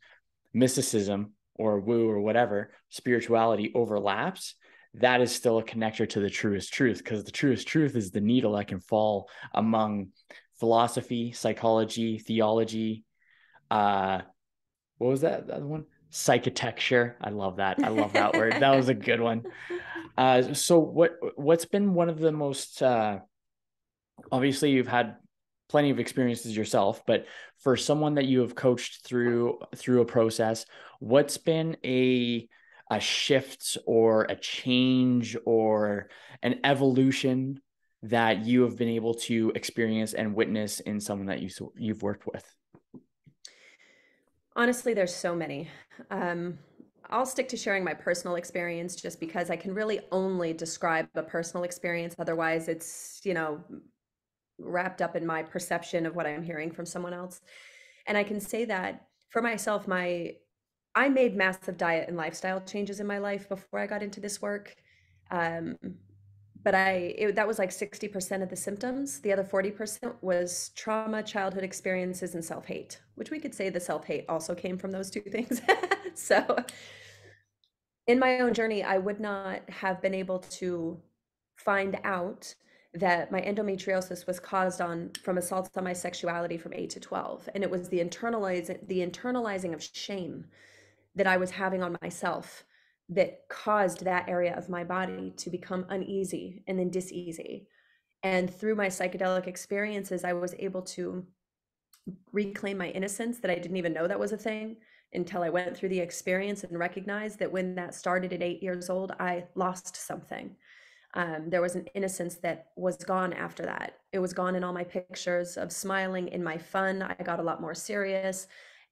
[SPEAKER 1] mysticism or woo or whatever spirituality overlaps, that is still a connector to the truest truth, because the truest truth is the needle that can fall among philosophy, psychology, theology, what was that the other one, psychotecture. I love that word. That was a good one. So what's been one of the most obviously you've had plenty of experiences yourself, but for someone that you have coached through a process, what's been a shift or a change or an evolution that you have been able to experience and witness in someone that you've worked with?
[SPEAKER 2] Honestly, there's so many. Um, I'll stick to sharing my personal experience just because I can really only describe a personal experience. Otherwise, it's, wrapped up in my perception of what I'm hearing from someone else. And I can say that for myself, I made massive diet and lifestyle changes in my life before I got into this work. Um, but that was like 60% of the symptoms. The other 40% was trauma, childhood experiences, and self-hate, which we could say the self-hate also came from those two things. So in my own journey, I would not have been able to find out that my endometriosis was caused from assaults on my sexuality from 8 to 12. And it was the internalizing of shame that I was having on myself that caused that area of my body to become uneasy and then diseasy. And through my psychedelic experiences, I was able to reclaim my innocence, that I didn't even know that was a thing until I went through the experience and recognized that when that started at 8 years old, I lost something. There was an innocence that was gone after that. It was gone in all my pictures of smiling, in my fun. I got a lot more serious,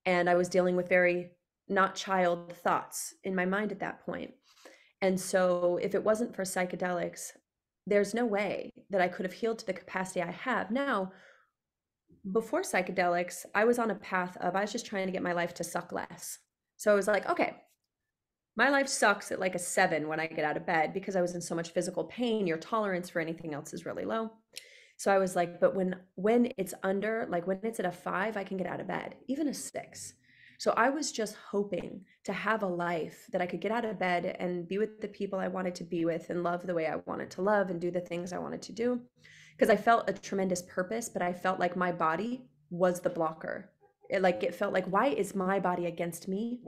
[SPEAKER 2] and I was dealing with very not child thoughts in my mind at that point. And so, if it wasn't for psychedelics, there's no way that I could have healed to the capacity I have now. Before psychedelics, I was on a path of, I was just trying to get my life to suck less. So I was like, okay, my life sucks at like a 7 when I get out of bed because I was in so much physical pain. Your tolerance for anything else is really low. So I was like, but when it's under, like when it's at a 5, I can get out of bed, even a 6. So I was just hoping to have a life that I could get out of bed and be with the people I wanted to be with and love the way I wanted to love and do the things I wanted to do. Because I felt a tremendous purpose, but I felt like my body was the blocker. It felt like, why is my body against me?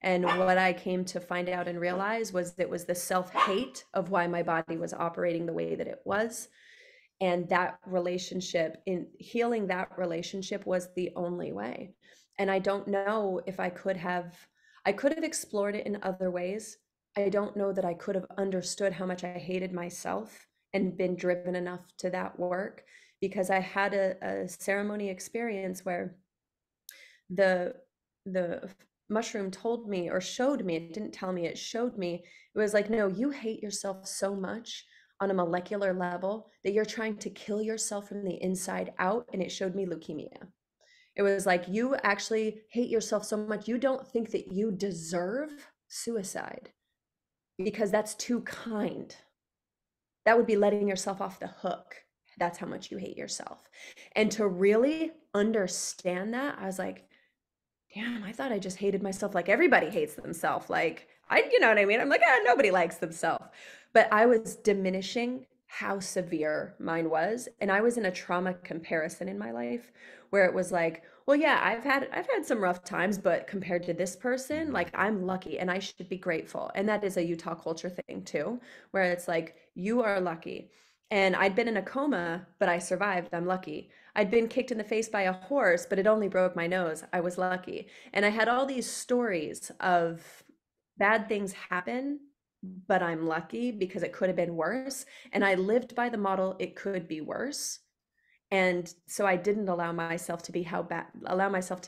[SPEAKER 2] And what I came to find out and realize was it was the self-hate of why my body was operating the way that it was. And that relationship, in healing that relationship, was the only way. And I don't know if I could have explored it in other ways. I don't know that I could have understood how much I hated myself and been driven enough to that work, because I had a ceremony experience where the the mushroom told me, or showed me, it didn't tell me, it showed me. It was like, no, you hate yourself so much on a molecular level that you're trying to kill yourself from the inside out. And it showed me leukemia. It was like, you actually hate yourself so much you don't think that you deserve suicide because that's too kind. That would be letting yourself off the hook. That's how much you hate yourself. And to really understand that, I was like, damn, I thought I just hated myself like everybody hates themselves. Like, you know what I mean? I'm like, nobody likes themselves. But I was diminishing how severe mine was. And I was in a trauma comparison in my life where it was like, well, yeah, I've had some rough times, but compared to this person, like I'm lucky and I should be grateful. And that is a Utah culture thing too, where it's like, you are lucky. And I'd been in a coma, but I survived. I'm lucky. I'd been kicked in the face by a horse, but it only broke my nose. I was lucky. And I had all these stories of bad things happen, but I'm lucky because it could have been worse. And I lived by the model, it could be worse. And so I didn't allow myself to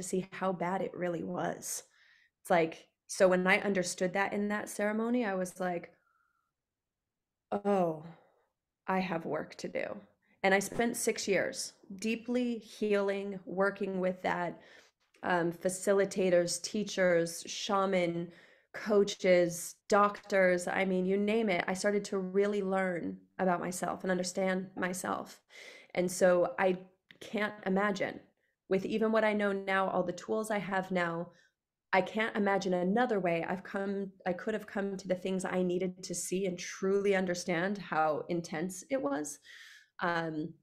[SPEAKER 2] see how bad it really was. It's like, so when I understood that in that ceremony, I was like, oh, I have work to do. And I spent 6 years deeply healing, working with that, facilitators, teachers, shaman, coaches, doctors. I mean, you name it. I started to really learn about myself and understand myself. And so I can't imagine, with even what I know now, all the tools I have now, I can't imagine another way I could have come to the things I needed to see and truly understand how intense it was. Um,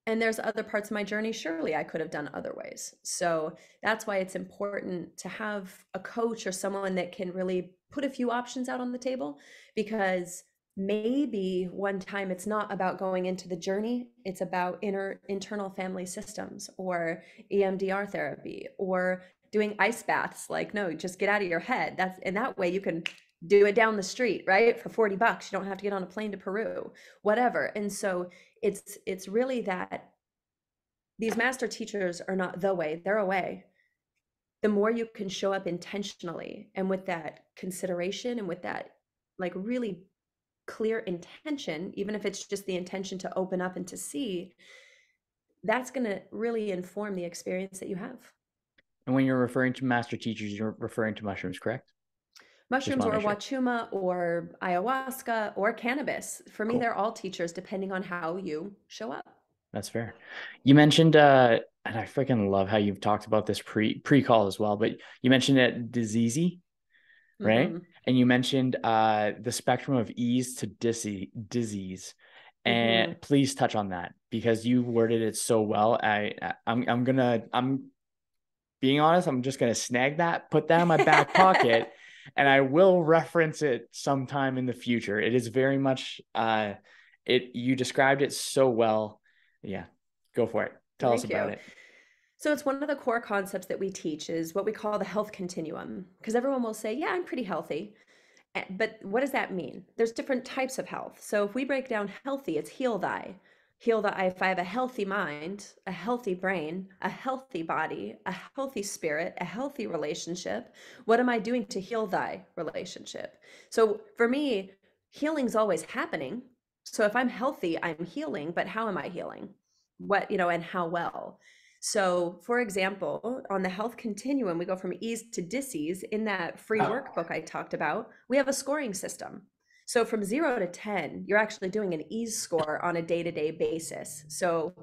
[SPEAKER 2] and there's other parts of my journey, surely I could have done other ways. So that's why it's important to have a coach or someone that can really put a few options out on the table, because maybe one time it's not about going into the journey, it's about internal family systems or EMDR therapy or doing ice baths. Like, no, just get out of your head. That's, and that way you can do it down the street, right? For $40. You don't have to get on a plane to Peru, whatever. And so it's really that these master teachers are not the way, they're a way. The more you can show up intentionally and with that consideration and with that like really clear intention, even if it's just the intention to open up and to see, that's going to really inform the experience that you have.
[SPEAKER 1] And when you're referring to master teachers, you're referring to mushrooms, correct? Just
[SPEAKER 2] Mushrooms
[SPEAKER 1] want to
[SPEAKER 2] or
[SPEAKER 1] make sure.
[SPEAKER 2] wachuma or ayahuasca or cannabis. For me,
[SPEAKER 1] Cool.
[SPEAKER 2] they're all teachers depending on how you show up.
[SPEAKER 1] That's fair. You mentioned, and I freaking love how you've talked about this pre-call as well, but you mentioned it diseasey, right?
[SPEAKER 2] Mm-hmm.
[SPEAKER 1] And you mentioned the spectrum of ease to disease.
[SPEAKER 2] Mm-hmm.
[SPEAKER 1] And please touch on that because you worded it so well. I'm being honest, I'm just gonna snag that, put that in my back pocket, and I will reference it sometime in the future. It is very much you described it so well. Yeah, go for it. Tell us
[SPEAKER 2] Thank
[SPEAKER 1] about
[SPEAKER 2] you.
[SPEAKER 1] it.
[SPEAKER 2] So it's one of the core concepts that we teach is what we call the health continuum. Because everyone will say, yeah, I'm pretty healthy. But what does that mean? There's different types of health. So if we break down healthy, it's heal thy. Heal thy. If I have a healthy mind, a healthy brain, a healthy body, a healthy spirit, a healthy relationship, what am I doing to heal thy relationship? So for me, healing's always happening. So if I'm healthy, I'm healing, but how am I healing? What, and how well? So, for example, on the health continuum, we go from ease to disease. In that free workbook I talked about, we have a scoring system. So, from 0 to 10, you're actually doing an ease score on a day to day basis. So,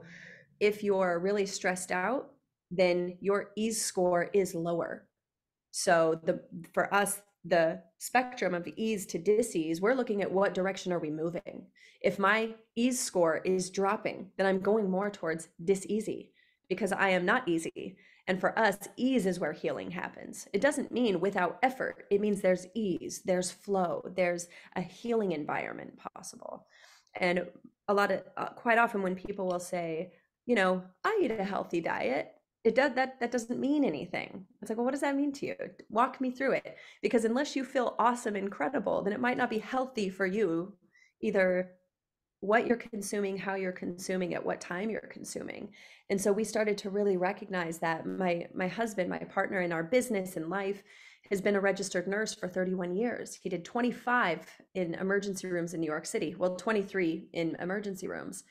[SPEAKER 2] if you're really stressed out, then your ease score is lower. So for us, the spectrum of ease to disease, we're looking at what direction are we moving. If my ease score is dropping, then I'm going more towards diseasy because I am not easy. And for us, ease is where healing happens. It doesn't mean without effort. It means there's ease, there's flow, there's a healing environment possible. And quite often when people will say, I eat a healthy diet, that doesn't mean anything. It's like, well, what does that mean to you? Walk me through it. Because unless you feel awesome, incredible, then it might not be healthy for you, either what you're consuming, how you're consuming, at what time you're consuming. And so we started to really recognize that my husband, my partner in our business and life, has been a registered nurse for 31 years. He did 25 in emergency rooms in New York City, well, 23 in emergency rooms.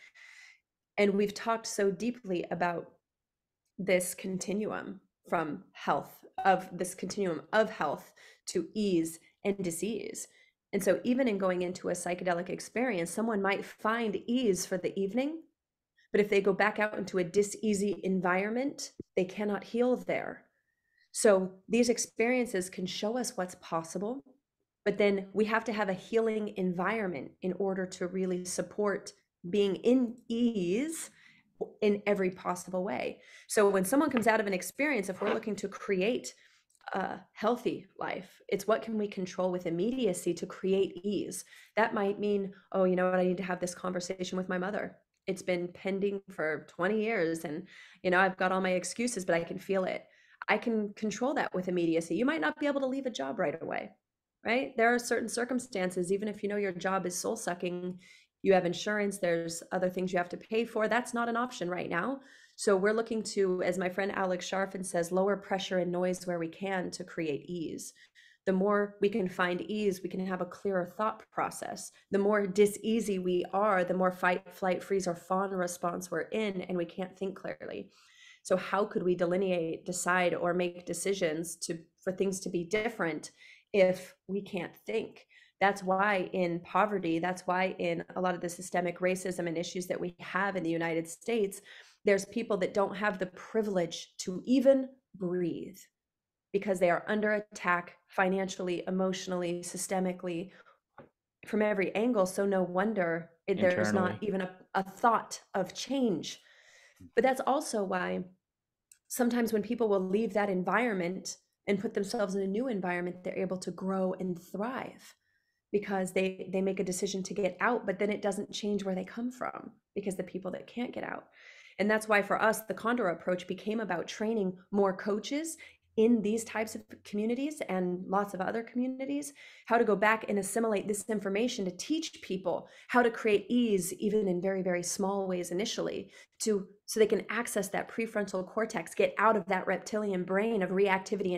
[SPEAKER 2] And we've talked so deeply about this continuum from this continuum of health to ease and disease. And so even in going into a psychedelic experience, someone might find ease for the evening, but if they go back out into a diseasy environment, they cannot heal there. So these experiences can show us what's possible, but then we have to have a healing environment in order to really support being in ease in every possible way. So when someone comes out of an experience, if we're looking to create a healthy life. It's what can we control with immediacy to create ease. That might mean, oh, you know what, I need to have this conversation with my mother. It's been pending for 20 years and, I've got all my excuses, but I can feel it. I can control that with immediacy. You might not be able to leave a job right away, right? There are certain circumstances, even if your job is soul sucking, you have insurance, there's other things you have to pay for. That's not an option right now. So we're looking to, as my friend Alex Sharfin says, lower pressure and noise where we can to create ease. The more we can find ease, we can have a clearer thought process. The more dis-easy we are, the more fight, flight, freeze, or fawn response we're in, and we can't think clearly. So how could we delineate, decide, or make decisions for things to be different if we can't think? That's why in poverty, that's why in a lot of the systemic racism and issues that we have in the United States, there's people that don't have the privilege to even breathe because they are under attack financially, emotionally, systemically, from every angle. So no wonder there's not
[SPEAKER 1] Internally.
[SPEAKER 2] even a thought of change. But that's also why sometimes when people will leave that environment and put themselves in a new environment, they're able to grow and thrive because they make a decision to get out, but then it doesn't change where they come from because the people that can't get out. And that's why for us, the Condor approach became about training more coaches in these types of communities and lots of other communities, how to go back and assimilate this information to teach people how to create ease, even in very, very small ways initially, so they can access that prefrontal cortex, get out of that reptilian brain of reactivity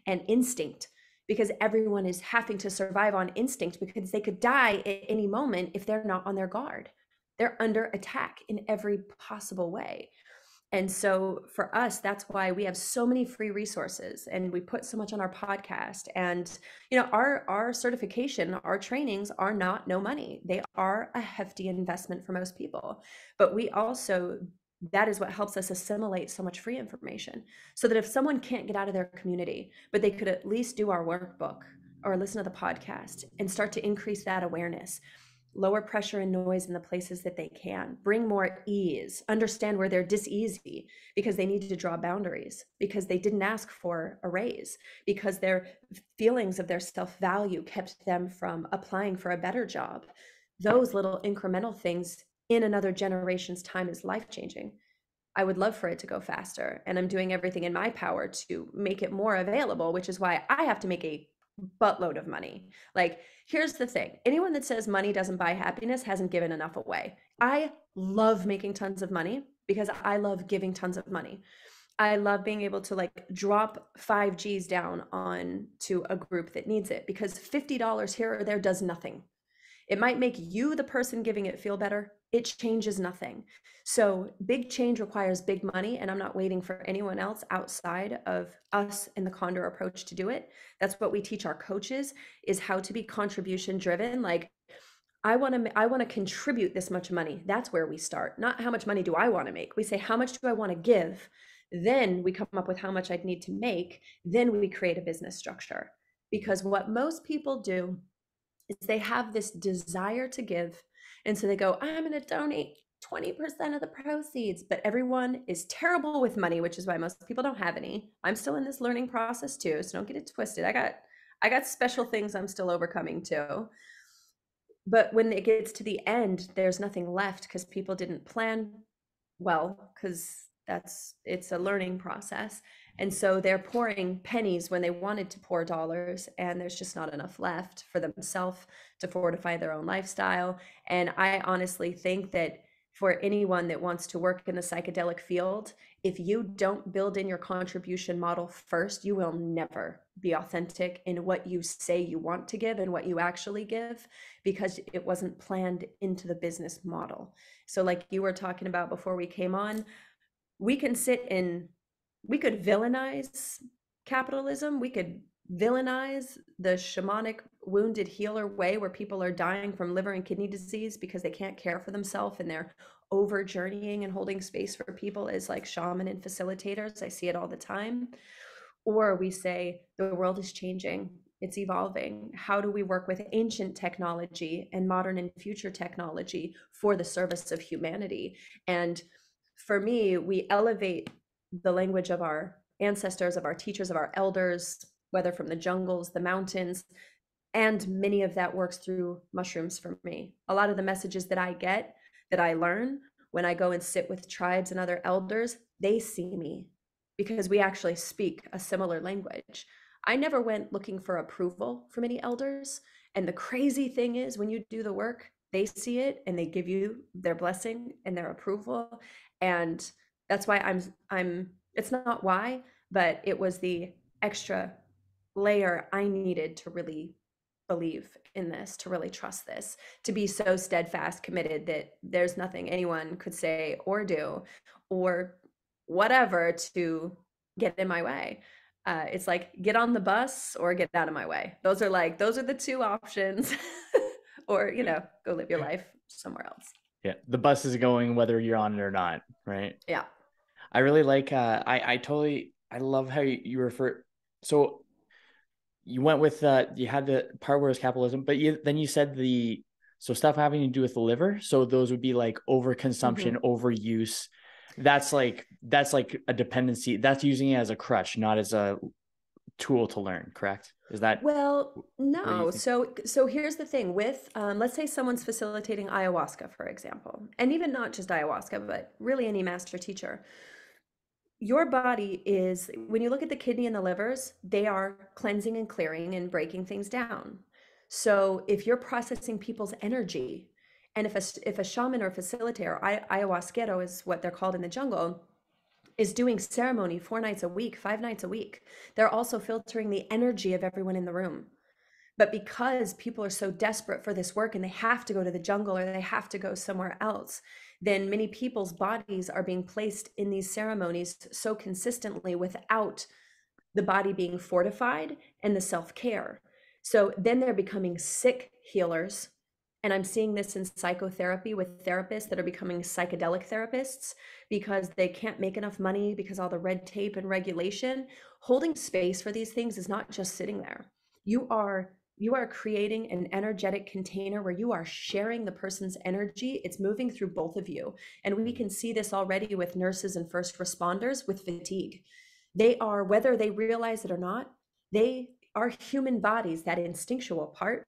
[SPEAKER 2] and instinct, because everyone is having to survive on instinct because they could die at any moment if they're not on their guard. They're under attack in every possible way. And so for us, that's why we have so many free resources and we put so much on our podcast. And our certification, our trainings are not no money. They are a hefty investment for most people. But we also, that is what helps us assimilate so much free information, so that if someone can't get out of their community, but they could at least do our workbook or listen to the podcast and start to increase that awareness, lower pressure and noise in the places that they can, bring more ease, understand where they're dis-easy because they need to draw boundaries, because they didn't ask for a raise, because their feelings of their self-value kept them from applying for a better job. Those little incremental things in another generation's time is life-changing. I would love for it to go faster, and I'm doing everything in my power to make it more available, which is why I have to make a buttload of money. Like, here's the thing. Anyone that says money doesn't buy happiness hasn't given enough away. I love making tons of money because I love giving tons of money. I love being able to like drop 5 G's down on to a group that needs it, because $50 here or there does nothing. It might make you, the person giving it, feel better. It changes nothing. So big change requires big money, and I'm not waiting for anyone else outside of us in the Condor approach to do it. That's what we teach our coaches, is how to be contribution driven. Like, I want to contribute this much money. That's where we start. Not how much money do I want to make. We say, how much do I want to give? Then we come up with how much I'd need to make. Then we create a business structure. Because what most people do is they have this desire to give. And so they go, I'm going to donate 20% of the proceeds, but everyone is terrible with money, which is why most people don't have any. I'm still in this learning process too, so don't get it twisted. I got special things I'm still overcoming too. But when it gets to the end, there's nothing left because people didn't plan well, because it's a learning process. And so they're pouring pennies when they wanted to pour dollars, and there's just not enough left for themselves to fortify their own lifestyle. And I honestly think that for anyone that wants to work in the psychedelic field, if you don't build in your contribution model first, you will never be authentic in what you say you want to give and what you actually give, because it wasn't planned into the business model. So like you were talking about before we came on, we could villainize capitalism. We could villainize the shamanic wounded healer way, where people are dying from liver and kidney disease because they can't care for themselves and they're over journeying and holding space for people as like shaman and facilitators. I see it all the time. Or we say the world is changing, it's evolving. How do we work with ancient technology and modern and future technology for the service of humanity? And for me, we elevate the language of our ancestors, of our teachers, of our elders, whether from the jungles, the mountains, and many of that works through mushrooms for me. A lot of the messages that I get, that I learn when I go and sit with tribes and other elders, they see me because we actually speak a similar language. I never went looking for approval from any elders. And the crazy thing is, when you do the work, they see it and they give you their blessing and their approval. And that's why it's not why, but it was the extra layer I needed to really believe in this, to really trust this, to be so steadfast, committed that there's nothing anyone could say or do or whatever to get in my way. It's like, get on the bus or get out of my way. Those are the two options. Or, go live your life somewhere else.
[SPEAKER 1] Yeah. The bus is going whether you're on it or not. Right.
[SPEAKER 2] Yeah.
[SPEAKER 1] I really like, I love how you refer. So you went with, you had the part where it's capitalism, but then you said so stuff having to do with the liver. So those would be like overconsumption, overuse. That's like a dependency. That's using it as a crutch, not as a tool to learn. Correct? Is that?
[SPEAKER 2] Well, no. So here's the thing with, let's say someone's facilitating ayahuasca, for example, and even not just ayahuasca, but really any master teacher. Your body is, when you look at the kidney and the livers, they are cleansing and clearing and breaking things down. So if you're processing people's energy, and if a shaman or facilitator, ayahuasquero is what they're called in the jungle, is doing ceremony 4 nights a week, 5 nights a week, they're also filtering the energy of everyone in the room. But because people are so desperate for this work and they have to go to the jungle or they have to go somewhere else, then many people's bodies are being placed in these ceremonies so consistently without the body being fortified and the self-care. So then they're becoming sick healers. And I'm seeing this in psychotherapy with therapists that are becoming psychedelic therapists because they can't make enough money because all the red tape and regulation. Holding space for these things is not just sitting there. You are creating an energetic container where you are sharing the person's energy. It's moving through both of you. And we can see this already with nurses and first responders with fatigue. They are, whether they realize it or not, they are human bodies, that instinctual part,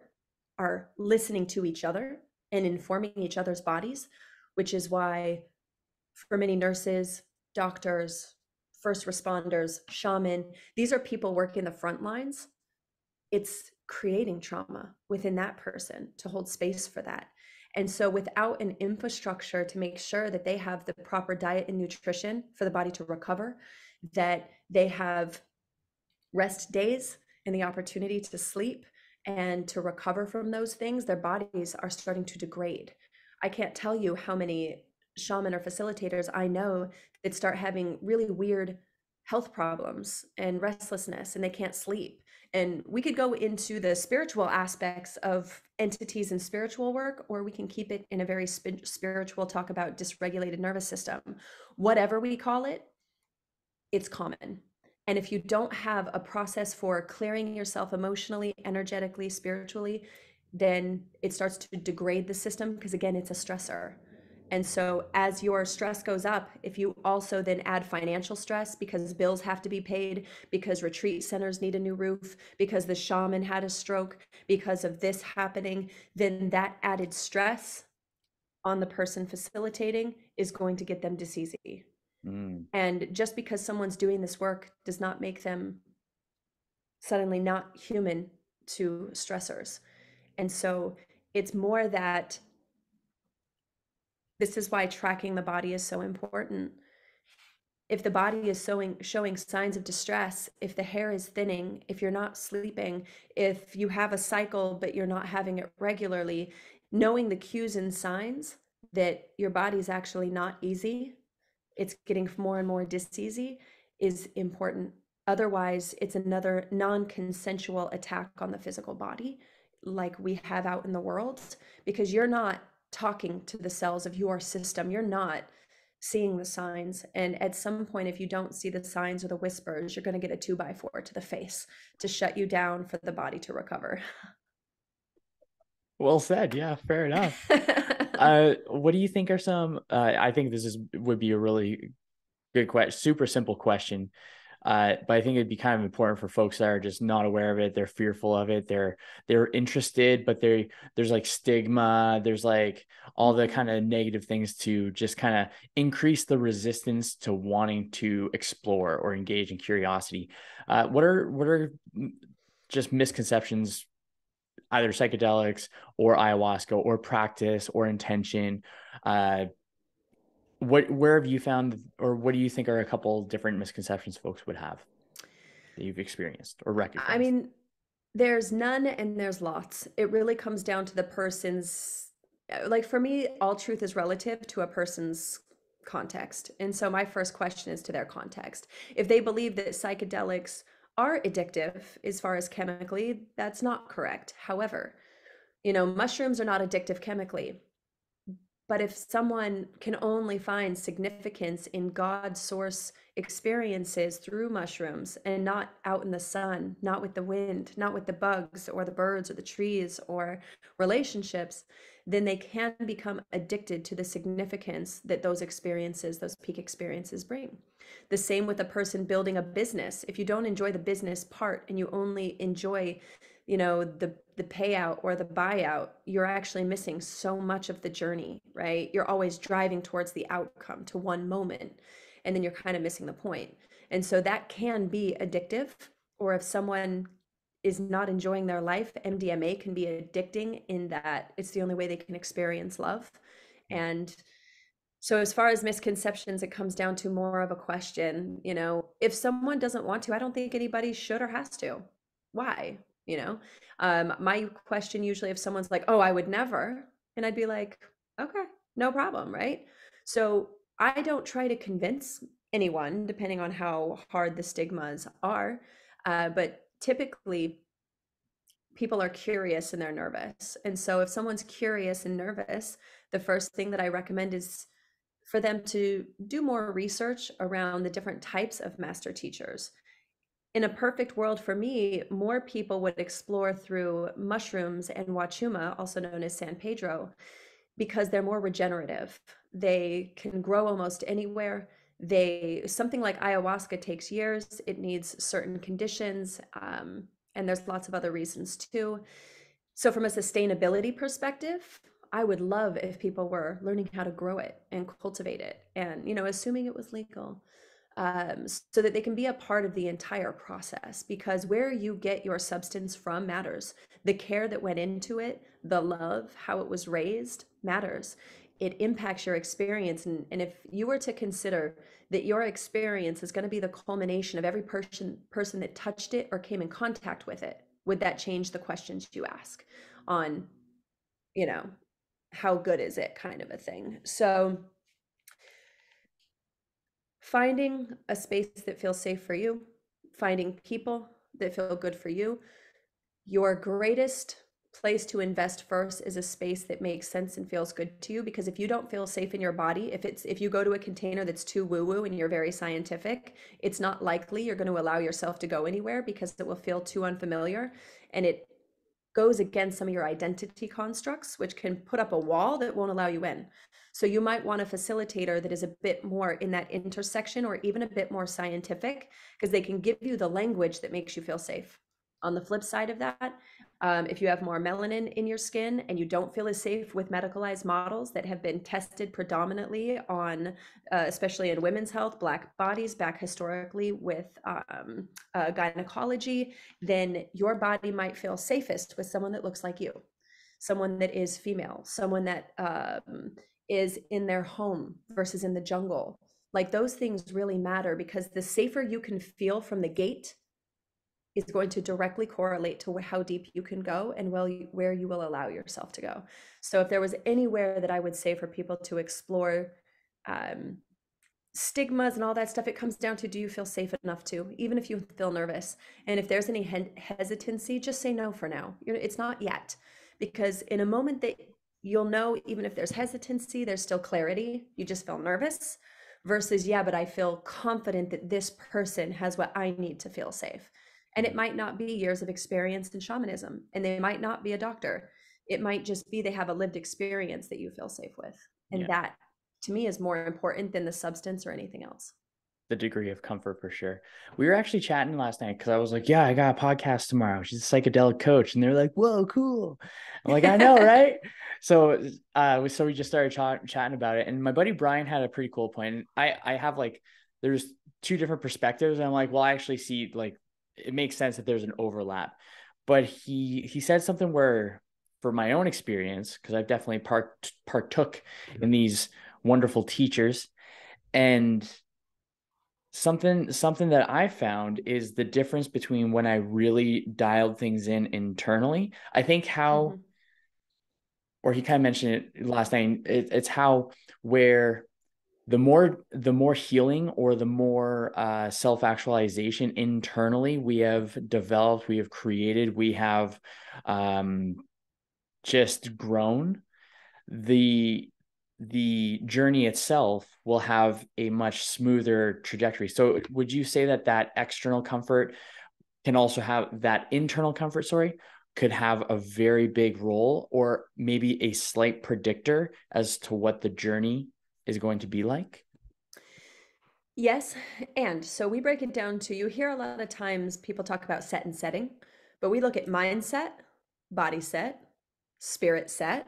[SPEAKER 2] are listening to each other and informing each other's bodies, which is why for many nurses, doctors, first responders, shaman, these are people working the front lines. It's creating trauma within that person to hold space for that. And so without an infrastructure to make sure that they have the proper diet and nutrition for the body to recover, that they have rest days and the opportunity to sleep and to recover from those things, their bodies are starting to degrade. I can't tell you how many shaman or facilitators I know that start having really weird health problems and restlessness, and they can't sleep. And we could go into the spiritual aspects of entities and spiritual work, or we can keep it in a very spiritual talk about dysregulated nervous system. Whatever we call it, it's common. And if you don't have a process for clearing yourself emotionally, energetically, spiritually, then it starts to degrade the system because, again, it's a stressor. And so as your stress goes up, if you also then add financial stress because bills have to be paid, because retreat centers need a new roof, because the shaman had a stroke, because of this happening, then that added stress on the person facilitating is going to get them diseasy. And just because someone's doing this work does not make them suddenly not human to stressors. And so it's more that this is why tracking the body is so important. If the body is showing signs of distress, if the hair is thinning, if you're not sleeping, if you have a cycle but you're not having it regularly, knowing the cues and signs that your body's actually not easy, it's getting more and more diseasy, is important. Otherwise, it's another non-consensual attack on the physical body like we have out in the world, because you're not talking to the cells of your system. You're not seeing the signs. And at some point, if you don't see the signs or the whispers, you're going to get a 2x4 to the face to shut you down for the body to recover.
[SPEAKER 1] Well said. Yeah, fair enough. What do you think are some, I think would be a really good question, super simple question. But I think it'd be kind of important for folks that are just not aware of it. They're fearful of it. They're interested, but there's like stigma. There's like all the kind of negative things to just kind of increase the resistance to wanting to explore or engage in curiosity. What are just misconceptions, either psychedelics or ayahuasca or practice or intention? Where have you found, or what do you think are a couple different misconceptions folks would have that you've experienced or
[SPEAKER 2] I
[SPEAKER 1] recognized?
[SPEAKER 2] mean, there's none and there's lots. It really comes down to the person's, like for me, all truth is relative to a person's context. And so my first question is to their context. If they believe that psychedelics are addictive as far as chemically, that's not correct. However, mushrooms are not addictive chemically. But if someone can only find significance in God source experiences through mushrooms and not out in the sun, not with the wind, not with the bugs or the birds or the trees or relationships, then they can become addicted to the significance that those experiences, those peak experiences bring. The same with a person building a business. If you don't enjoy the business part and you only enjoy the payout or the buyout, you're actually missing so much of the journey, right? You're always driving towards the outcome to one moment, and then you're kind of missing the point. And so that can be addictive. Or if someone is not enjoying their life, MDMA can be addicting in that it's the only way they can experience love. And so as far as misconceptions, it comes down to more of a question, if someone doesn't want to, I don't think anybody should or has to. Why? My question usually, if someone's like, oh, I would never, and I'd be like, okay, no problem, right? So I don't try to convince anyone, depending on how hard the stigmas are. But typically, people are curious and they're nervous. And so if someone's curious and nervous, the first thing that I recommend is for them to do more research around the different types of master teachers. In a perfect world for me, more people would explore through mushrooms and wachuma, also known as San Pedro, because they're more regenerative. They can grow almost anywhere. Something like ayahuasca takes years. It needs certain conditions, and there's lots of other reasons too. So from a sustainability perspective, I would love if people were learning how to grow it and cultivate it, and assuming it was legal, so that they can be a part of the entire process. Because where you get your substance from matters. The care that went into it, the love, how it was raised matters. It impacts your experience. And if you were to consider that your experience is going to be the culmination of every person that touched it or came in contact with it, would that change the questions you ask on, you know, how good is it, kind of a thing? So finding a space that feels safe for you, finding people that feel good for you. Your greatest place to invest first is a space that makes sense and feels good to you, because if you don't feel safe in your body, if you go to a container that's too woo-woo and you're very scientific, it's not likely you're going to allow yourself to go anywhere, because it will feel too unfamiliar, and it goes against some of your identity constructs, which can put up a wall that won't allow you in. So you might want a facilitator that is a bit more in that intersection, or even a bit more scientific, because they can give you the language that makes you feel safe. On the flip side of that, if you have more melanin in your skin and you don't feel as safe with medicalized models that have been tested predominantly on, especially in women's health, Black bodies back historically with gynecology, then your body might feel safest with someone that looks like you, someone that is female, someone that is in their home versus in the jungle. Like, those things really matter, because the safer you can feel from the gate is going to directly correlate to how deep you can go and where you will allow yourself to go. So if there was anywhere that I would say for people to explore stigmas and all that stuff, it comes down to, do you feel safe enough to, even if you feel nervous? And if there's any hesitancy, just say no for now. It's not yet, because in a moment that you'll know, even if there's hesitancy, there's still clarity. You just feel nervous versus, yeah, but I feel confident that this person has what I need to feel safe. And it might not be years of experience in shamanism, and they might not be a doctor. It might just be they have a lived experience that you feel safe with. And that, to me, is more important than the substance or anything else.
[SPEAKER 1] the degree of comfort for sure. We were actually chatting last night because I was like, yeah, I got a podcast tomorrow. She's a psychedelic coach. And they're like, whoa, cool. I'm like, I know, right? So we just started chatting about it. And my buddy Brian had a pretty cool point. And I have like, there's two different perspectives. And I'm like, well, I actually see like, it makes sense that there's an overlap. But he said something where, for my own experience, because I've definitely partook in these wonderful teachers, and something that I found is the difference between when I really dialed things in internally. I think how,
[SPEAKER 2] Mhm.
[SPEAKER 1] or he kind of mentioned it last night, it's how, where the more healing or the more self-actualization internally we have developed, we have created, we have um, just grown, the journey itself will have a much smoother trajectory. So would you say that that external comfort can also have that internal comfort, sorry, could have a very big role, or maybe a slight predictor as to what the journey is going to be like?
[SPEAKER 2] Yes, and so we break it down to, you hear a lot of times people talk about set and setting, but we look at mindset, body set, spirit set,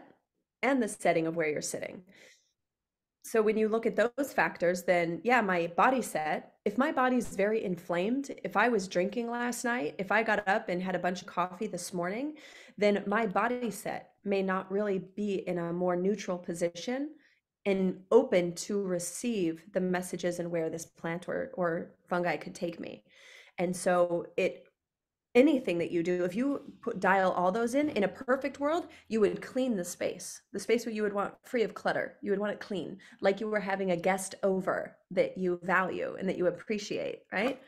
[SPEAKER 2] and the setting of where you're sitting. So when you look at those factors, then yeah, my body set, if my body's very inflamed, if I was drinking last night, if I got up and had a bunch of coffee this morning, then my body set may not really be in a more neutral position and open to receive the messages and where this plant or fungi could take me. And so it anything that you do, if you dial all those in a perfect world, you would clean the space where you would want free of clutter. You would want it clean, like you were having a guest over that you value and that you appreciate, right?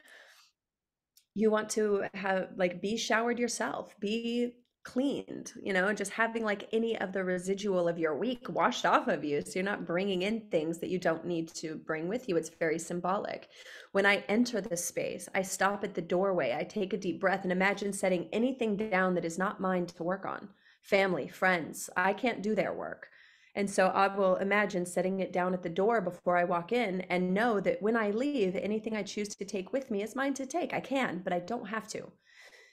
[SPEAKER 2] You want to have like be showered yourself, be cleaned, just having like any of the residual of your week washed off of you, so you're not bringing in things that you don't need to bring with you. It's very symbolic. When I enter this space, I stop at the doorway, I take a deep breath and imagine setting anything down that is not mine to work on. Family, friends, I can't do their work. And so I will imagine setting it down at the door before I walk in, and know that when I leave, anything I choose to take with me is mine to take. I can, but I don't have to,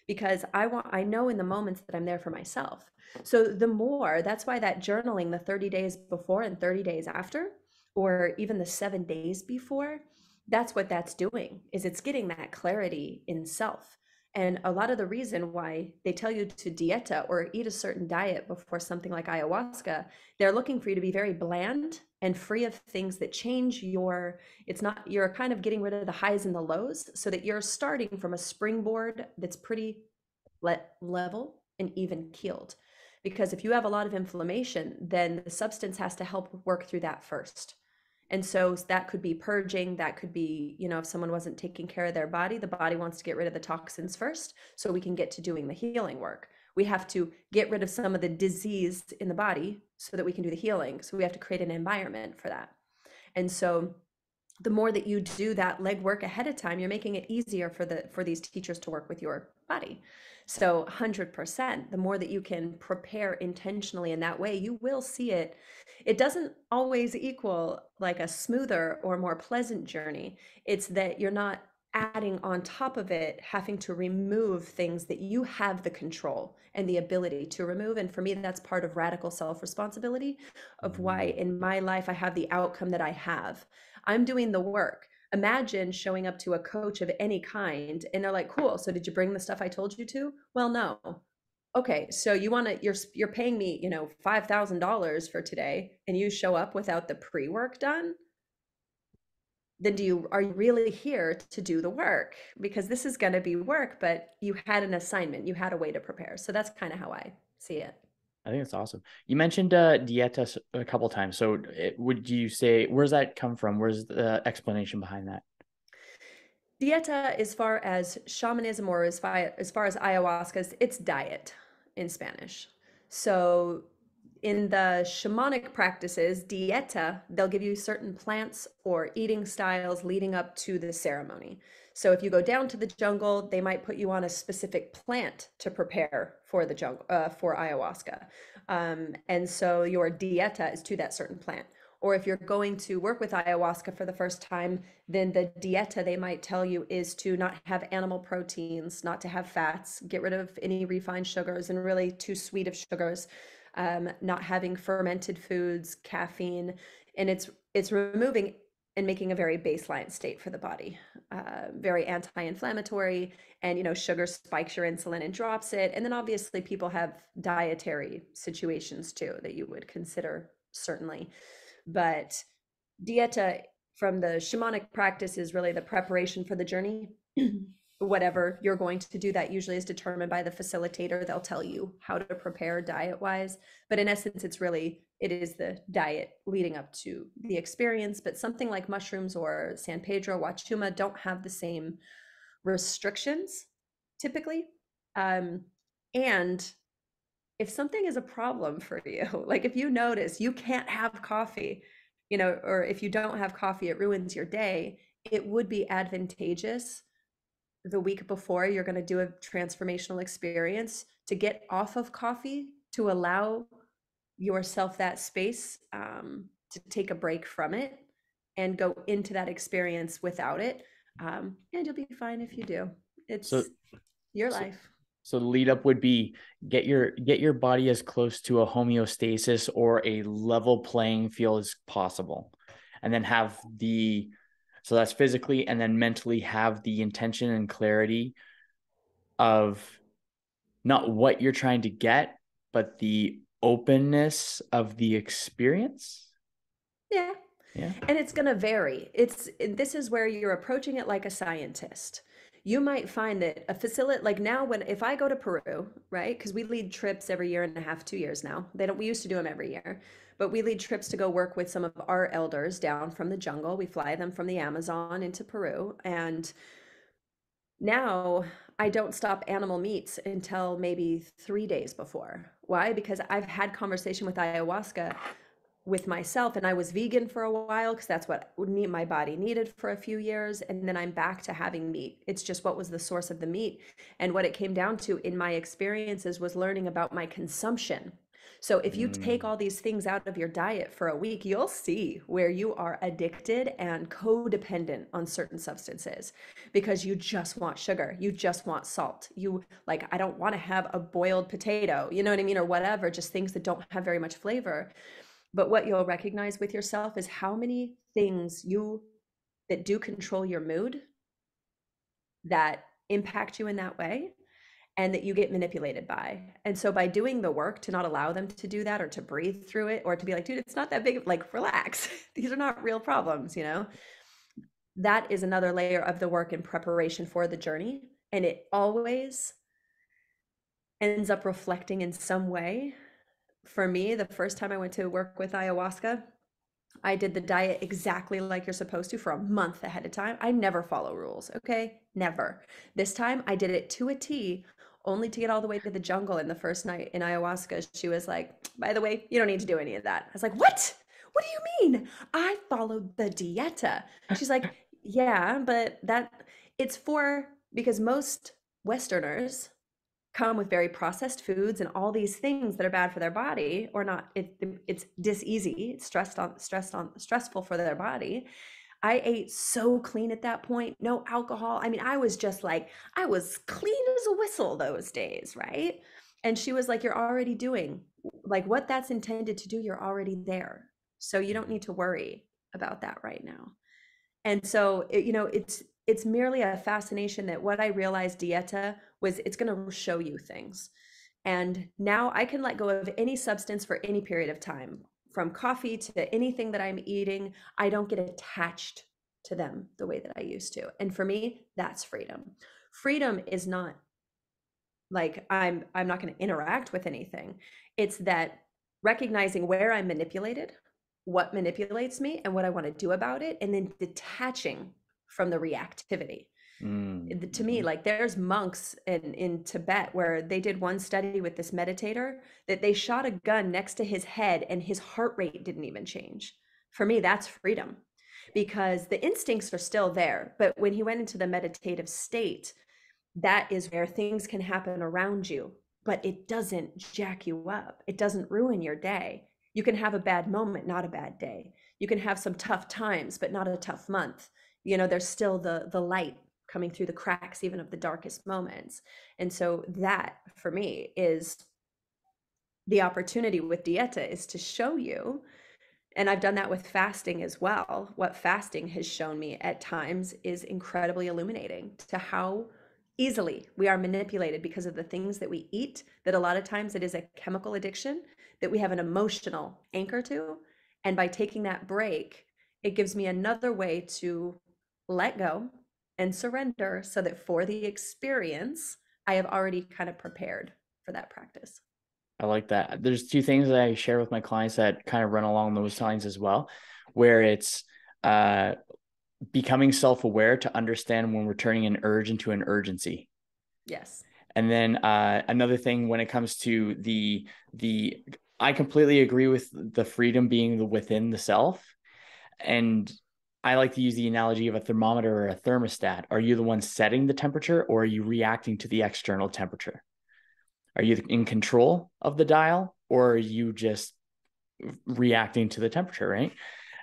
[SPEAKER 2] because I know in the moments that I'm there for myself. So that's why that journaling, the 30 days before and 30 days after, or even the 7 days before, that's what that's doing, is it's getting that clarity in self. And a lot of the reason why they tell you to dieta or eat a certain diet before something like ayahuasca, they're looking for you to be very bland and free of things that change you're kind of getting rid of the highs and the lows, so that you're starting from a springboard that's pretty level and even keeled. Because if you have a lot of inflammation, then the substance has to help work through that first. And so that could be purging, that could be, if someone wasn't taking care of their body, the body wants to get rid of the toxins first so we can get to doing the healing work. We have to get rid of some of the disease in the body so that we can do the healing. So we have to create an environment for that. And so the more that you do that legwork ahead of time, you're making it easier for these teachers to work with your body. So 100%, the more that you can prepare intentionally in that way, you will see it. It doesn't always equal like a smoother or more pleasant journey. It's that you're not adding on top of it, having to remove things that you have the control and the ability to remove. And for me, that's part of radical self-responsibility, of why in my life I have the outcome that I have. I'm doing the work. Imagine showing up to a coach of any kind and they're like, cool, so did you bring the stuff I told you to? Well, no. Okay, so you're paying me, $5,000 for today, and you show up without the pre-work done? Then are you really here to do the work? Because this is going to be work, but you had an assignment, you had a way to prepare. So that's kind of how I see it.
[SPEAKER 1] I think it's awesome. You mentioned dieta a couple times. So would you say, where's that come from? Where's the explanation behind that?
[SPEAKER 2] Dieta, as far as shamanism or as far as ayahuasca, it's diet in Spanish. So in the shamanic practices, dieta, they'll give you certain plants or eating styles leading up to the ceremony. So if you go down to the jungle, they might put you on a specific plant to prepare for the jungle, for ayahuasca. And so your dieta is to that certain plant. Or if you're going to work with ayahuasca for the first time, then the dieta they might tell you is to not have animal proteins, not to have fats, get rid of any refined sugars and really too sweet of sugars, not having fermented foods, caffeine, and it's removing and making a very baseline state for the body, very anti-inflammatory. And sugar spikes your insulin and drops it. And then obviously people have dietary situations too that you would consider, certainly. But dieta from the shamanic practice is really the preparation for the journey. Whatever you're going to do, that usually is determined by the facilitator. They'll tell you how to prepare diet wise, but in essence it is the diet leading up to the experience. But something like mushrooms or San Pedro, Wachuma don't have the same restrictions typically. And if something is a problem for you, like if you notice you can't have coffee, or if you don't have coffee, it ruins your day, it would be advantageous the week before you're going to do a transformational experience to get off of coffee, to allow yourself that space, to take a break from it and go into that experience without it. And you'll be fine if you do. It's your life.
[SPEAKER 1] So the lead up would be get your body as close to a homeostasis or a level playing field as possible. And then so that's physically, and then mentally have the intention and clarity of not what you're trying to get, but the openness of the experience.
[SPEAKER 2] Yeah.
[SPEAKER 1] Yeah.
[SPEAKER 2] And it's going to vary. This is where you're approaching it like a scientist. You might find that a facility, like now, if I go to Peru, right? Because we lead trips every year and a half, 2 years now. We used to do them every year, but we lead trips to go work with some of our elders down from the jungle. We fly them from the Amazon into Peru. And now I don't stop animal meats until maybe 3 days before. Why? Because I've had conversation with ayahuasca with myself, and I was vegan for a while because that's what my body needed for a few years, and then I'm back to having meat. It's just what was the source of the meat, and what it came down to in my experiences was learning about my consumption. So if you take all these things out of your diet for a week, you'll see where you are addicted and codependent on certain substances because you just want sugar, you just want salt, you like, I don't want to have a boiled potato, you know what I mean, or whatever, just things that don't have very much flavor. But what you'll recognize with yourself is how many things that do control your mood that impact you in that way and that you get manipulated by. And so by doing the work to not allow them to do that, or to breathe through it, or to be like, dude, it's not that big, like, relax. These are not real problems, that is another layer of the work in preparation for the journey. And it always ends up reflecting in some way. For me, the first time I went to work with ayahuasca, I did the diet exactly like you're supposed to for a month ahead of time. I never follow rules, okay? Never. This time I did it to a T, only to get all the way to the jungle. And the first night in ayahuasca, she was like, by the way, you don't need to do any of that. I was like, what? What do you mean? I followed the dieta. She's like, yeah, but because most Westerners come with very processed foods and all these things that are bad for their body, or not. It's dis-easy, it's stressful for their body. I ate so clean at that point, no alcohol. I mean, I was clean as a whistle those days, right? And she was like, you're already doing like what that's intended to do. You're already there. So you don't need to worry about that right now. And so, it's merely a fascination that what I realized dieta was, it's going to show you things. And now I can let go of any substance for any period of time, from coffee to anything that I'm eating. I don't get attached to them the way that I used to. And for me, that's freedom. Freedom is not like I'm not going to interact with anything. It's that recognizing where I'm manipulated, what manipulates me, and what I want to do about it, and then detaching from the reactivity. To me, like, there's monks in Tibet where they did one study with this meditator that they shot a gun next to his head and his heart rate didn't even change. For me, that's freedom, because the instincts are still there. But when he went into the meditative state, that is where things can happen around you, but it doesn't jack you up. It doesn't ruin your day. You can have a bad moment, not a bad day. You can have some tough times, but not a tough month. There's still the light coming through the cracks, even of the darkest moments. And so that for me is the opportunity with Dieta, is to show you, and I've done that with fasting as well. What fasting has shown me at times is incredibly illuminating to how easily we are manipulated because of the things that we eat, that a lot of times it is a chemical addiction that we have an emotional anchor to. And by taking that break, it gives me another way to let go and surrender so that for the experience, I have already kind of prepared for that practice.
[SPEAKER 1] I like that. There's two things that I share with my clients that kind of run along those lines as well, where it's uh, becoming self-aware to understand when we're turning an urge into an urgency.
[SPEAKER 2] Yes.
[SPEAKER 1] And then another thing when it comes to the I completely agree with the freedom being the within the self. And I like to use the analogy of a thermometer or a thermostat. Are you the one setting the temperature, or are you reacting to the external temperature? Are you in control of the dial, or are you just reacting to the temperature, right?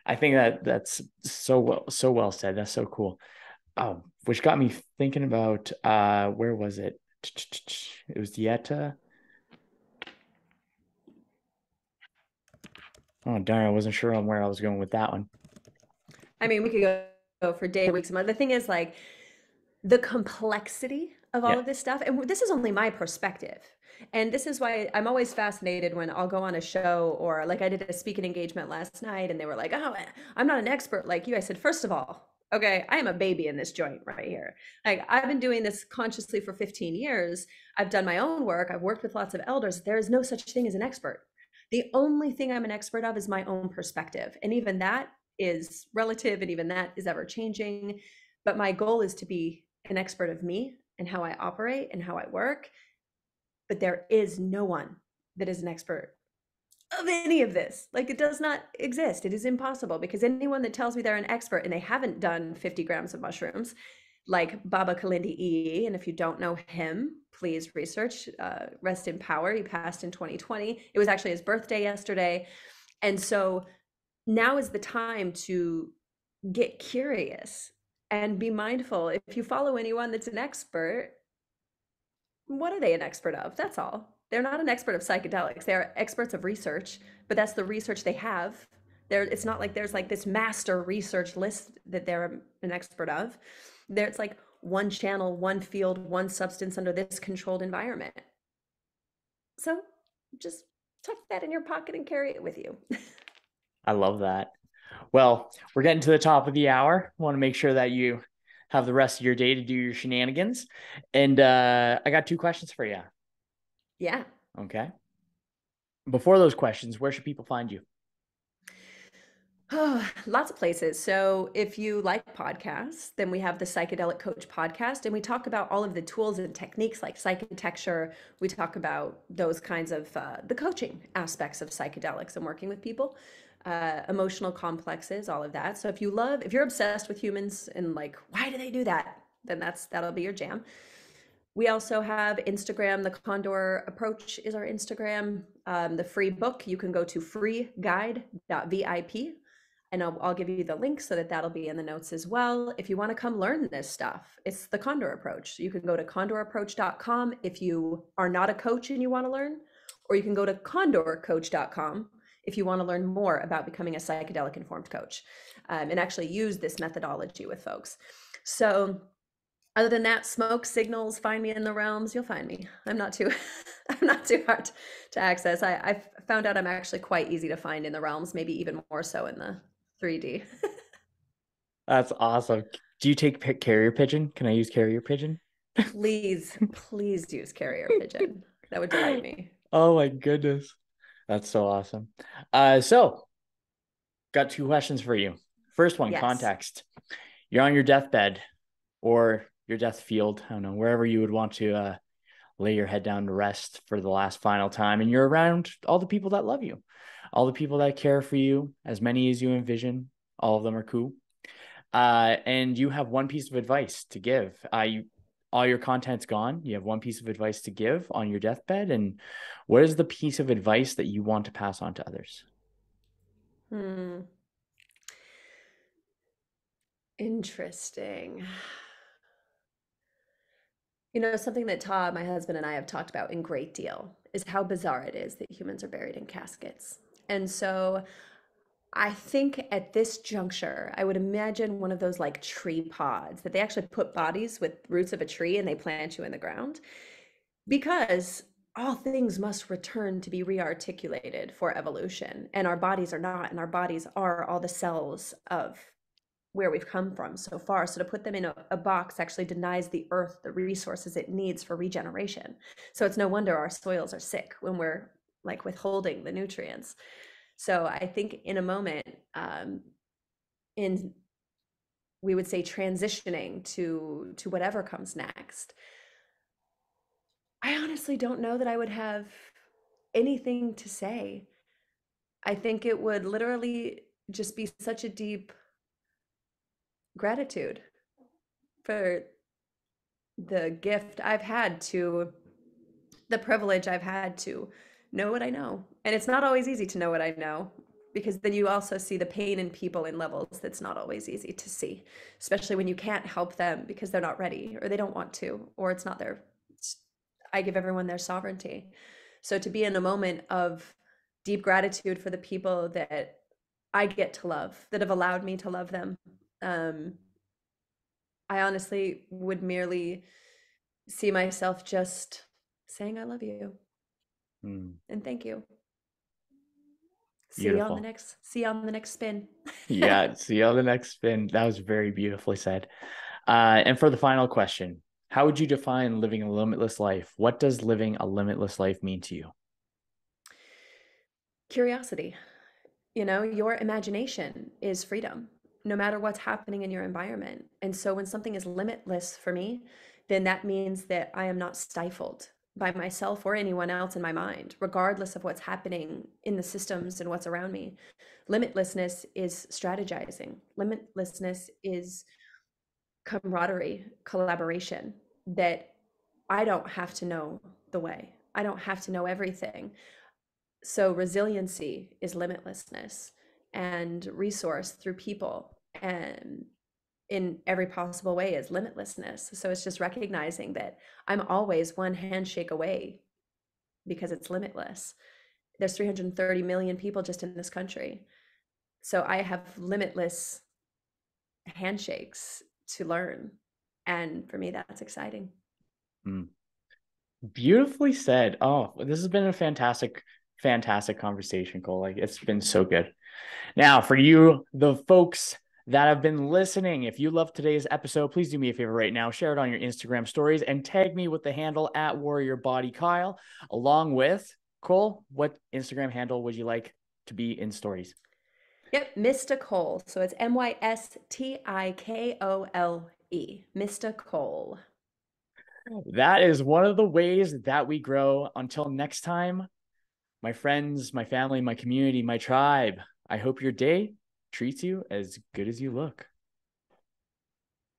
[SPEAKER 1] I think that's so well said. That's so cool. Oh, which got me thinking about where was it? It was Dieta. Oh darn, I wasn't sure on where I was going with that one.
[SPEAKER 2] I mean, we could go for days, weeks, a month. The thing is, like, the complexity of all
[SPEAKER 1] Yeah.
[SPEAKER 2] of this stuff, and this is only my perspective. And this is why I'm always fascinated when I'll go on a show, or like I did a speaking engagement last night and they were like, "Oh, I'm not an expert like you." I said, "First of all, okay, I am a baby in this joint right here. Like, I've been doing this consciously for 15 years. I've done my own work. I've worked with lots of elders. There is no such thing as an expert. The only thing I'm an expert of is my own perspective. And even that is relative, and even that is ever changing. But my goal is to be an expert of me and how I operate and how I work. But there is no one that is an expert of any of this. Like, it does not exist. It is impossible, because anyone that tells me they're an expert and they haven't done 50 grams of mushrooms, like Baba Kalindi E, and if you don't know him, please research. Rest in power. He passed in 2020. It was actually his birthday yesterday. And so now is the time to get curious and be mindful. If you follow anyone that's an expert, what are they an expert of? That's all. They're not an expert of psychedelics. They're experts of research, but that's the research they have. It's not like there's like this master research list that they're an expert of. It's like one channel, one field, one substance under this controlled environment. So just tuck that in your pocket and carry it with you.
[SPEAKER 1] I love that. Well, we're getting to the top of the hour. I want to make sure that you have the rest of your day to do your shenanigans. And I got two questions for you.
[SPEAKER 2] Yeah.
[SPEAKER 1] Okay. Before those questions, where should people find you?
[SPEAKER 2] Oh, lots of places. So if you like podcasts, then we have the Psychedelic Coach podcast, and we talk about all of the tools and techniques like psychotecture. We talk about those kinds of the coaching aspects of psychedelics and working with people, emotional complexes, all of that. So if you're obsessed with humans and like, why do they do that? Then that'll be your jam. We also have Instagram. The Condor Approach is our Instagram. The free book, you can go to freeguide.vip, and I'll give you the link so that'll be in the notes as well. If you want to come learn this stuff, it's the Condor Approach. You can go to condorapproach.com if you are not a coach and you want to learn, or you can go to condorcoach.com if you want to learn more about becoming a psychedelic informed coach, and actually use this methodology with folks. So other than that, smoke signals, find me in the realms, you'll find me. I'm not too hard to access. I've found out I'm actually quite easy to find in the realms, maybe even more so in the 3D.
[SPEAKER 1] That's awesome. Do you take carrier pigeon? Can I use carrier pigeon?
[SPEAKER 2] Please use carrier pigeon. That would delight me.
[SPEAKER 1] Oh my goodness. That's so awesome. So got two questions for you. First one,
[SPEAKER 2] Yes.
[SPEAKER 1] context. You're on your deathbed or your death field, I don't know, wherever you would want to lay your head down to rest for the last final time. And you're around all the people that love you, all the people that care for you, as many as you envision. All of them are cool. And you have one piece of advice to give. All your content's gone. You have one piece of advice to give on your deathbed. And what is the piece of advice that you want to pass on to others?
[SPEAKER 2] Hmm. Interesting. Something that Todd, my husband, and I have talked about in great deal is how bizarre it is that humans are buried in caskets. And so I think at this juncture, I would imagine one of those like tree pods that they actually put bodies with roots of a tree and they plant you in the ground because all things must return to be rearticulated for evolution. And our bodies are not, and our bodies are all the cells of where we've come from so far. So to put them in a box actually denies the earth the resources it needs for regeneration. So it's no wonder our soils are sick when we're like withholding the nutrients. So I think in a moment, in we would say transitioning to whatever comes next, I honestly don't know that I would have anything to say. I think it would literally just be such a deep gratitude for the gift I've had to the privilege I've had to know what I know. And it's not always easy to know what I know because then you also see the pain in people in levels that's not always easy to see, especially when you can't help them because they're not ready or they don't want to, or it's not their, I give everyone their sovereignty. So to be in a moment of deep gratitude for the people that I get to love, that have allowed me to love them, um, I honestly would merely see myself just saying, I love you and thank you.
[SPEAKER 1] Beautiful.
[SPEAKER 2] See you on the next spin.
[SPEAKER 1] Yeah. See you on the next spin. That was very beautifully said. And for the final question, how would you define living a limitless life? What does living a limitless life mean to you?
[SPEAKER 2] Curiosity. Your imagination is freedom, no matter what's happening in your environment. And so when something is limitless for me, then that means that I am not stifled by myself or anyone else in my mind, regardless of what's happening in the systems and what's around me. Limitlessness is strategizing. Limitlessness is camaraderie, collaboration, that I don't have to know the way. I don't have to know everything. So resiliency is limitlessness and resource through people and in every possible way is limitlessness. So it's just recognizing that I'm always one handshake away because it's limitless. There's 330 million people just in this country. So I have limitless handshakes to learn. And for me, that's exciting.
[SPEAKER 1] Mm. Beautifully said. Oh, this has been a fantastic, fantastic conversation, Kole. Like it's been so good. Now, for you, the folks that have been listening, if you love today's episode, please do me a favor right now. Share it on your Instagram stories and tag me with the handle at Warrior Body Kyle, along with Kole. What Instagram handle would you like to be in stories?
[SPEAKER 2] Yep, Mr. Kole. So it's Mystikole. Mr. Kole.
[SPEAKER 1] That is one of the ways that we grow. Until next time, my friends, my family, my community, my tribe, I hope your day treats you as good as you look.